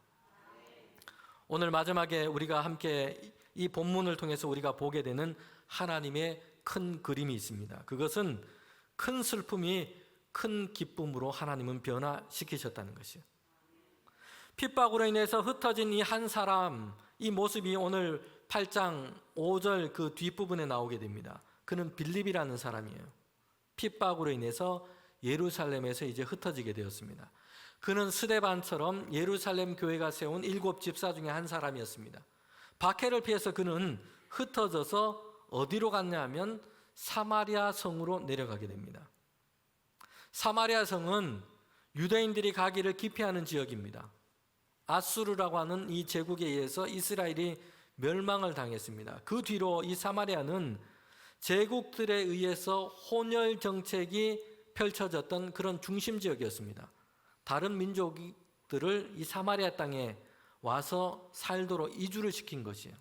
오늘 마지막에 우리가 함께 이 본문을 통해서 우리가 보게 되는 하나님의 큰 그림이 있습니다. 그것은 큰 슬픔이 큰 기쁨으로 하나님은 변화시키셨다는 것이요. 핍박으로 인해서 흩어진 이 한 사람, 이 모습이 오늘 8장 5절 그 뒷부분에 나오게 됩니다. 그는 빌립이라는 사람이에요. 핍박으로 인해서 예루살렘에서 이제 흩어지게 되었습니다. 그는 스데반처럼 예루살렘 교회가 세운 7 집사 중에 한 사람이었습니다. 박해를 피해서 그는 흩어져서 어디로 갔냐 하면 사마리아 성으로 내려가게 됩니다. 사마리아 성은 유대인들이 가기를 기피하는 지역입니다. 아수르라고 하는 이 제국에 의해서 이스라엘이 멸망을 당했습니다. 그 뒤로 이 사마리아는 제국들에 의해서 혼혈 정책이 펼쳐졌던 그런 중심 지역이었습니다. 다른 민족들을 이 사마리아 땅에 와서 살도록 이주를 시킨 것이에요.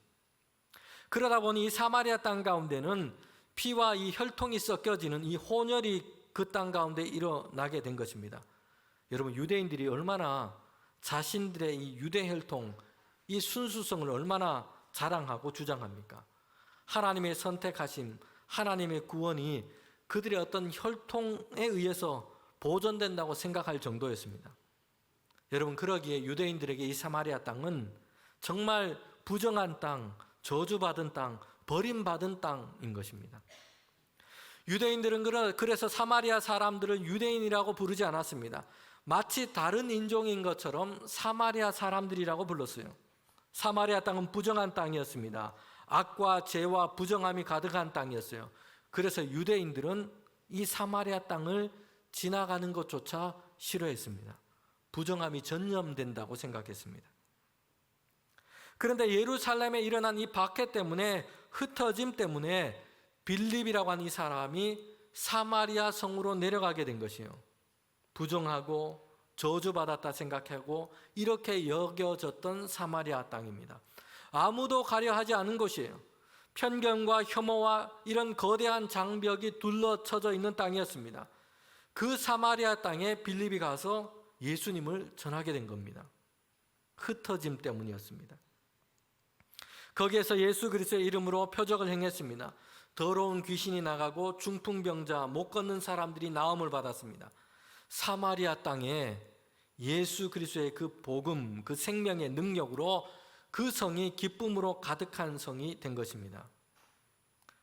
그러다 보니 이 사마리아 땅 가운데는 피와 이 혈통이 섞여지는 이 혼혈이 그 땅 가운데 일어나게 된 것입니다. 여러분, 유대인들이 얼마나 자신들의 이 유대 혈통, 이 순수성을 얼마나 자랑하고 주장합니까? 하나님의 선택하심, 하나님의 구원이 그들의 어떤 혈통에 의해서 보존된다고 생각할 정도였습니다. 여러분, 그러기에 유대인들에게 이 사마리아 땅은 정말 부정한 땅, 저주받은 땅, 버림받은 땅인 것입니다. 유대인들은 그래서 사마리아 사람들을 유대인이라고 부르지 않았습니다. 마치 다른 인종인 것처럼 사마리아 사람들이라고 불렀어요. 사마리아 땅은 부정한 땅이었습니다. 악과 죄와 부정함이 가득한 땅이었어요. 그래서 유대인들은 이 사마리아 땅을 지나가는 것조차 싫어했습니다. 부정함이 전염된다고 생각했습니다. 그런데 예루살렘에 일어난 이 박해 때문에, 흩어짐 때문에 빌립이라고 하는 이 사람이 사마리아 성으로 내려가게 된 것이에요. 부정하고 저주받았다 생각하고 이렇게 여겨졌던 사마리아 땅입니다. 아무도 가려하지 않은 곳이에요. 편견과 혐오와 이런 거대한 장벽이 둘러쳐져 있는 땅이었습니다. 그 사마리아 땅에 빌립이 가서 예수님을 전하게 된 겁니다. 흩어짐 때문이었습니다. 거기에서 예수 그리스도의 이름으로 표적을 행했습니다. 더러운 귀신이 나가고 중풍병자, 못 걷는 사람들이 나음을 받았습니다. 사마리아 땅에 예수 그리스도의 그 복음, 그 생명의 능력으로 그 성이 기쁨으로 가득한 성이 된 것입니다.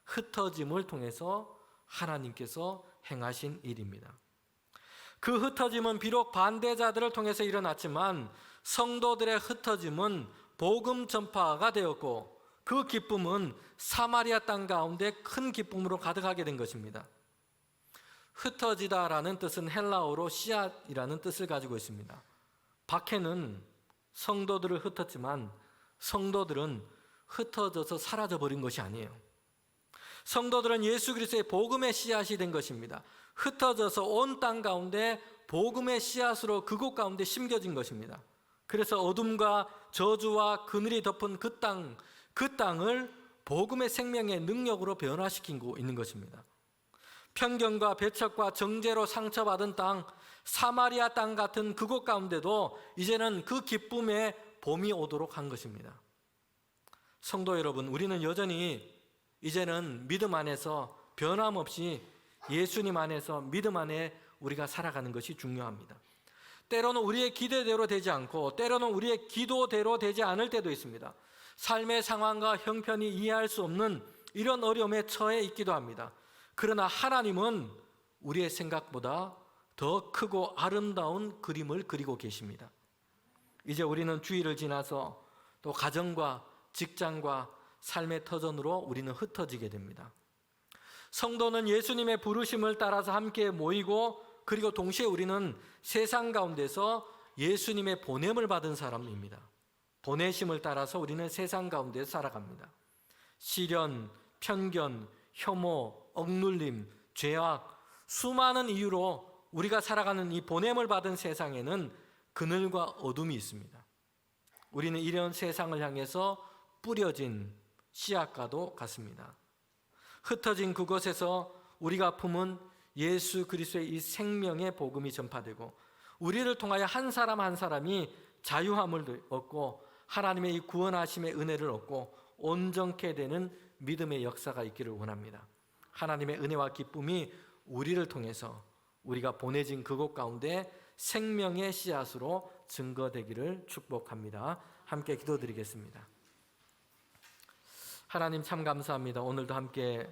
흩어짐을 통해서 하나님께서 행하신 일입니다. 그 흩어짐은 비록 반대자들을 통해서 일어났지만 성도들의 흩어짐은 복음 전파가 되었고, 그 기쁨은 사마리아 땅 가운데 큰 기쁨으로 가득하게 된 것입니다. 흩어지다라는 뜻은 헬라어로 씨앗이라는 뜻을 가지고 있습니다. 박해는 성도들을 흩었지만 성도들은 흩어져서 사라져버린 것이 아니에요. 성도들은 예수 그리스도의 복음의 씨앗이 된 것입니다. 흩어져서 온 땅 가운데 복음의 씨앗으로 그곳 가운데 심겨진 것입니다. 그래서 어둠과 저주와 그늘이 덮은 그 땅을 복음의 생명의 능력으로 변화시키고 있는 것입니다. 편견과 배척과 정죄로 상처받은 땅, 사마리아 땅 같은 그곳 가운데도 이제는 그 기쁨의 봄이 오도록 한 것입니다. 성도 여러분, 우리는 여전히 이제는 믿음 안에서 변함없이 예수님 안에서 믿음 안에 우리가 살아가는 것이 중요합니다. 때로는 우리의 기대대로 되지 않고 때로는 우리의 기도대로 되지 않을 때도 있습니다. 삶의 상황과 형편이 이해할 수 없는 이런 어려움에 처해 있기도 합니다. 그러나 하나님은 우리의 생각보다 더 크고 아름다운 그림을 그리고 계십니다. 이제 우리는 주일을 지나서 또 가정과 직장과 삶의 터전으로 우리는 흩어지게 됩니다. 성도는 예수님의 부르심을 따라서 함께 모이고, 그리고 동시에 우리는 세상 가운데서 예수님의 보냄을 받은 사람입니다. 보내심을 따라서 우리는 세상 가운데 살아갑니다. 시련, 편견, 혐오, 억눌림, 죄악, 수많은 이유로 우리가 살아가는 이 보냄을 받은 세상에는 그늘과 어둠이 있습니다. 우리는 이런 세상을 향해서 뿌려진 씨앗과도 같습니다. 흩어진 그곳에서 우리가 품은 예수 그리스도의 이 생명의 복음이 전파되고 우리를 통하여 한 사람 한 사람이 자유함을 얻고 하나님의 이 구원하심의 은혜를 얻고 온전케 되는 믿음의 역사가 있기를 원합니다. 하나님의 은혜와 기쁨이 우리를 통해서 우리가 보내진 그곳 가운데 생명의 씨앗으로 증거되기를 축복합니다. 함께 기도드리겠습니다. 하나님 참 감사합니다. 오늘도 함께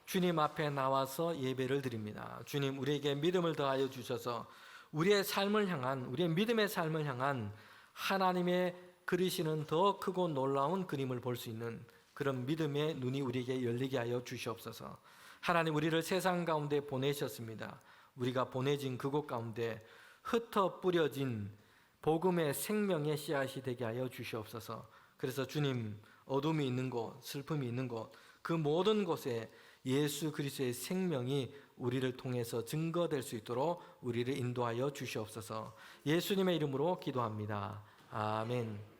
주님 앞에 나와서 예배를 드립니다. 주님, 우리에게 믿음을 더하여 주셔서 우리의 삶을 향한, 우리의 믿음의 삶을 향한 하나님의 그리시는 더 크고 놀라운 그림을 볼 수 있는 그런 믿음의 눈이 우리에게 열리게 하여 주시옵소서. 하나님, 우리를 세상 가운데 보내셨습니다. 우리가 보내진 그곳 가운데 흩어 뿌려진 복음의 생명의 씨앗이 되게 하여 주시옵소서. 그래서 주님, 어둠이 있는 곳, 슬픔이 있는 곳, 그 모든 곳에 예수 그리스도의 생명이 우리를 통해서 증거될 수 있도록 우리를 인도하여 주시옵소서. 예수님의 이름으로 기도합니다. 아멘.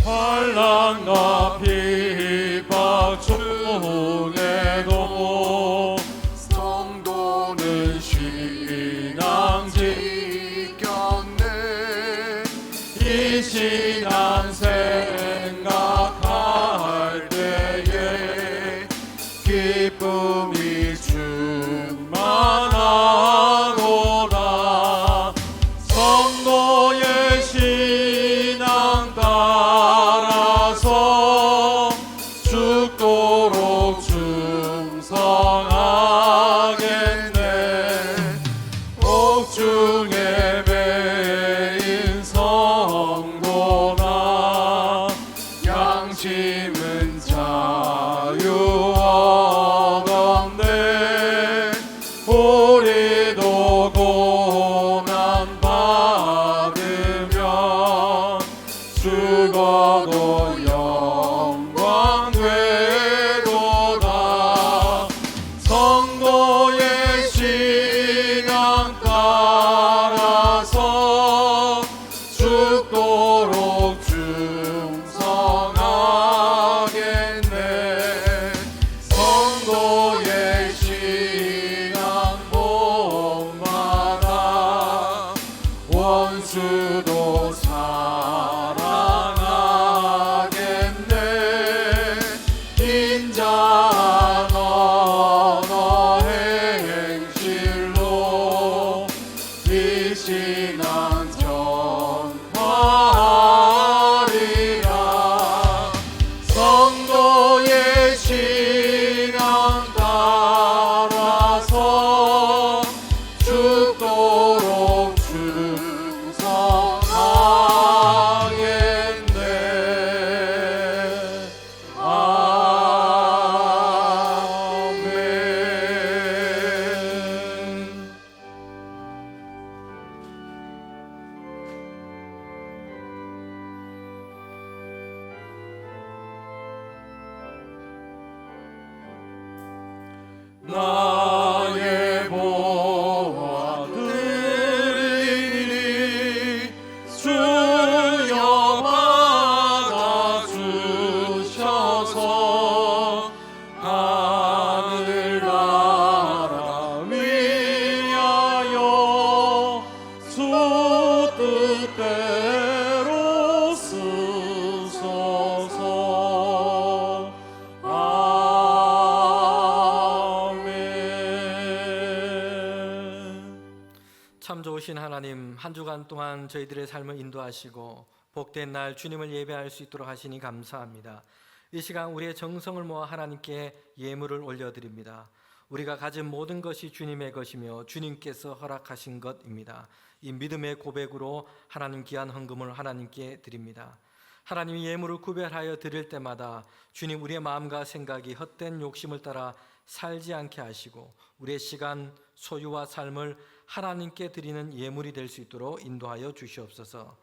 환난과 핍박 중에도 성도는 신앙 지켰네. 이 신앙 생각할 때에 기쁨이 충만하도다. 성도의 신앙 따라서 죽도록 충성하겠네. 옥중에 매인 성도나 양심은 자유 얻었네. 우리도 고난 받으면 죽어도 영광 되도다. 성도의 신앙 따라서 죽도록 충성하겠네. 성도의 신앙 본받아 원수도 사랑하겠네. 인자한 언어 행실로 이 신앙 전파하리라. 성도의 신앙 따라서 죽도록 충성하겠네. 아멘. 나의 보화 드리니 주여 받아 주셔서 하늘나라 위하여 주 뜻대로 쓰소서. 참 좋으신 하나님, 한 주간 동안 저희들의 삶을 인도하시고 복된 날 주님을 예배할 수 있도록 하시니 감사합니다. 이 시간 우리의 정성을 모아 하나님께 예물을 올려드립니다. 우리가 가진 모든 것이 주님의 것이며 주님께서 허락하신 것입니다. 이 믿음의 고백으로 하나님 귀한 헌금을 하나님께 드립니다. 하나님이 예물을 구별하여 드릴 때마다 주님, 우리의 마음과 생각이 헛된 욕심을 따라 살지 않게 하시고 우리의 시간, 소유와 삶을 하나님께 드리는 예물이 될 수 있도록 인도하여 주시옵소서.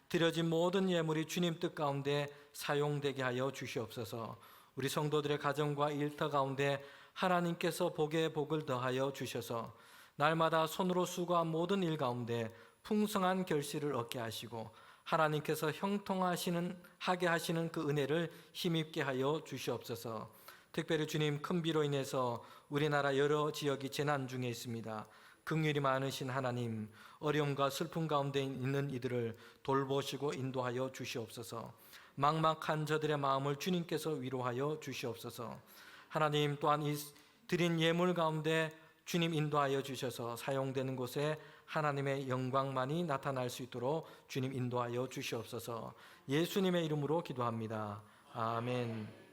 드려진 모든 예물이 주님 뜻 가운데 사용되게 하여 주시옵소서. 우리 성도들의 가정과 일터 가운데 하나님께서 복에 복을 더하여 주셔서 날마다 손으로 수고한 모든 일 가운데 풍성한 결실을 얻게 하시고 하나님께서 형통하게 하시는 그 은혜를 힘입게 하여 주시옵소서. 특별히 주님, 큰 비로 인해서 우리나라 여러 지역이 재난 중에 있습니다. 긍휼이 많으신 하나님, 어려움과 슬픔 가운데 있는 이들을 돌보시고 인도하여 주시옵소서. 막막한 저들의 마음을 주님께서 위로하여 주시옵소서. 하나님, 또한 이 드린 예물 가운데 주님 인도하여 주셔서 사용되는 곳에 하나님의 영광만이 나타날 수 있도록 주님 인도하여 주시옵소서. 예수님의 이름으로 기도합니다. 아멘.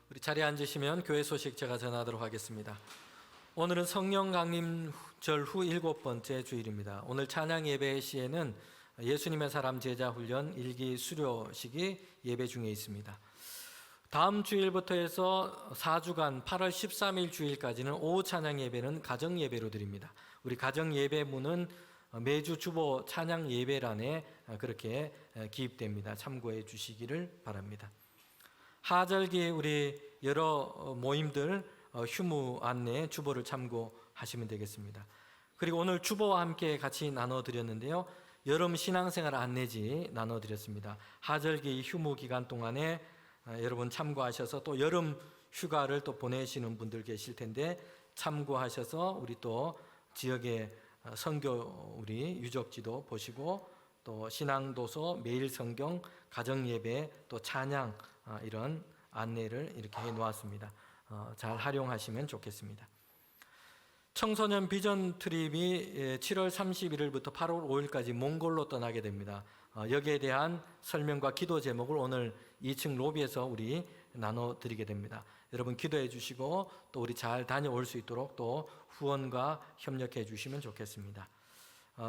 우리 자리에 앉으시면 교회 소식 제가 전하도록 하겠습니다. 오늘은 성령 강림절 후 7번째 주일입니다. 오늘 찬양 예배 시에는 예수님의 사람 제자 훈련 1기 수료식이 예배 중에 있습니다. 다음 주일부터 해서 4주간 8월 13일 주일까지는 오후 찬양 예배는 가정 예배로 드립니다. 우리 가정 예배문은 매주 주보 찬양 예배란에 그렇게 기입됩니다. 참고해 주시기를 바랍니다. 하절기 우리 여러 모임들 휴무 안내 주보를 참고하시면 되겠습니다. 그리고 오늘 주보와 함께 같이 나눠드렸는데요. 여름 신앙생활 안내지 나눠드렸습니다. 하절기 휴무 기간 동안에 여러분 참고하셔서 또 여름 휴가를 또 보내시는 분들 계실 텐데 참고하셔서 우리 또 지역의 선교 우리 유적지도 보시고 또 신앙도서, 매일 성경, 가정 예배, 또 찬양 이런 안내를 이렇게 해 놓았습니다. 잘 활용하시면 좋겠습니다. 청소년 비전 트립이 7월 31일부터 8월 5일까지 몽골로 떠나게 됩니다. 여기에 대한 설명과 기도 제목을 오늘 2층 로비에서 우리 나눠드리게 됩니다. 여러분 기도해 주시고 또 우리 잘 다녀올 수 있도록 또 후원과 협력해 주시면 좋겠습니다.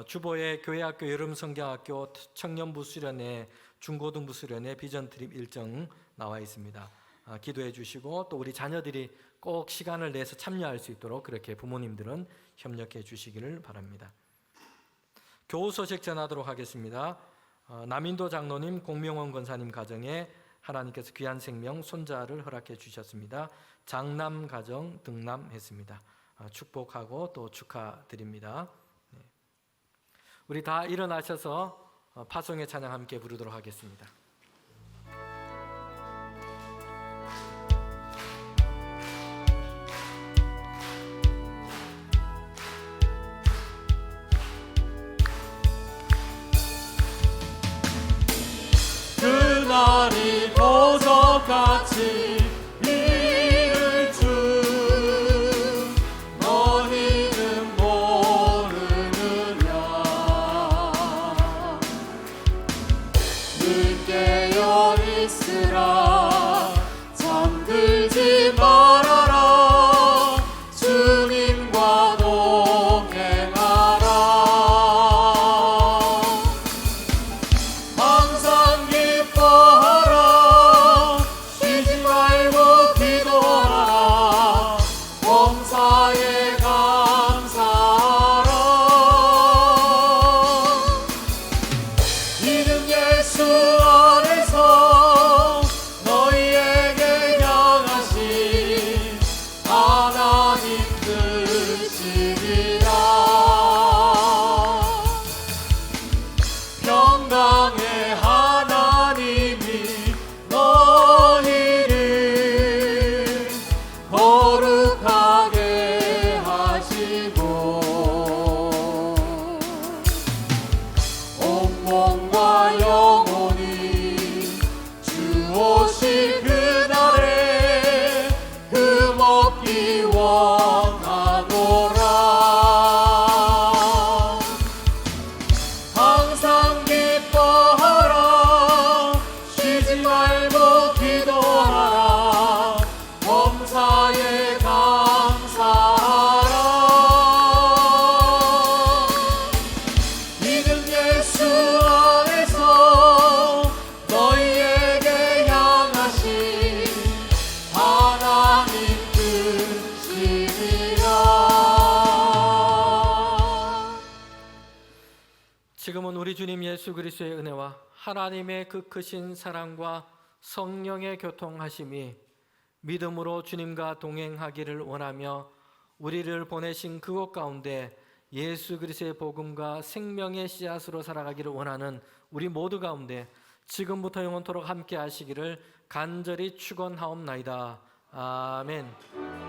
주보에 교회학교, 여름성경학교, 청년부 수련회, 중고등부 수련회 비전 트립 일정 나와 있습니다. 기도해 주시고 또 우리 자녀들이 꼭 시간을 내서 참여할 수 있도록 그렇게 부모님들은 협력해 주시기를 바랍니다. 교우 소식 전하도록 하겠습니다. 남인도 장로님, 공명원 권사님 가정에 하나님께서 귀한 생명, 손자를 허락해 주셨습니다. 장남 가정 등남했습니다. 축복하고 또 축하드립니다. 우리 다 일어나셔서 파송의 찬양 함께 부르도록 하겠습니다. 그날이 도적같이 이를 주 너희는 모르느냐 늘 깨어 있으라 잠들지 말아라 주님과 동행하라 항상 기뻐하라 쉬지 말고 우리 주님 예수 그리스도의 은혜와 하나님의 그 크신 사랑과 성령의 교통하심이 믿음으로 주님과 동행하기를 원하며 우리를 보내신 그곳 가운데 예수 그리스도의 복음과 생명의 씨앗으로 살아가기를 원하는 우리 모두 가운데 지금부터 영원토록 함께 하시기를 간절히 축원하옵나이다. 아멘.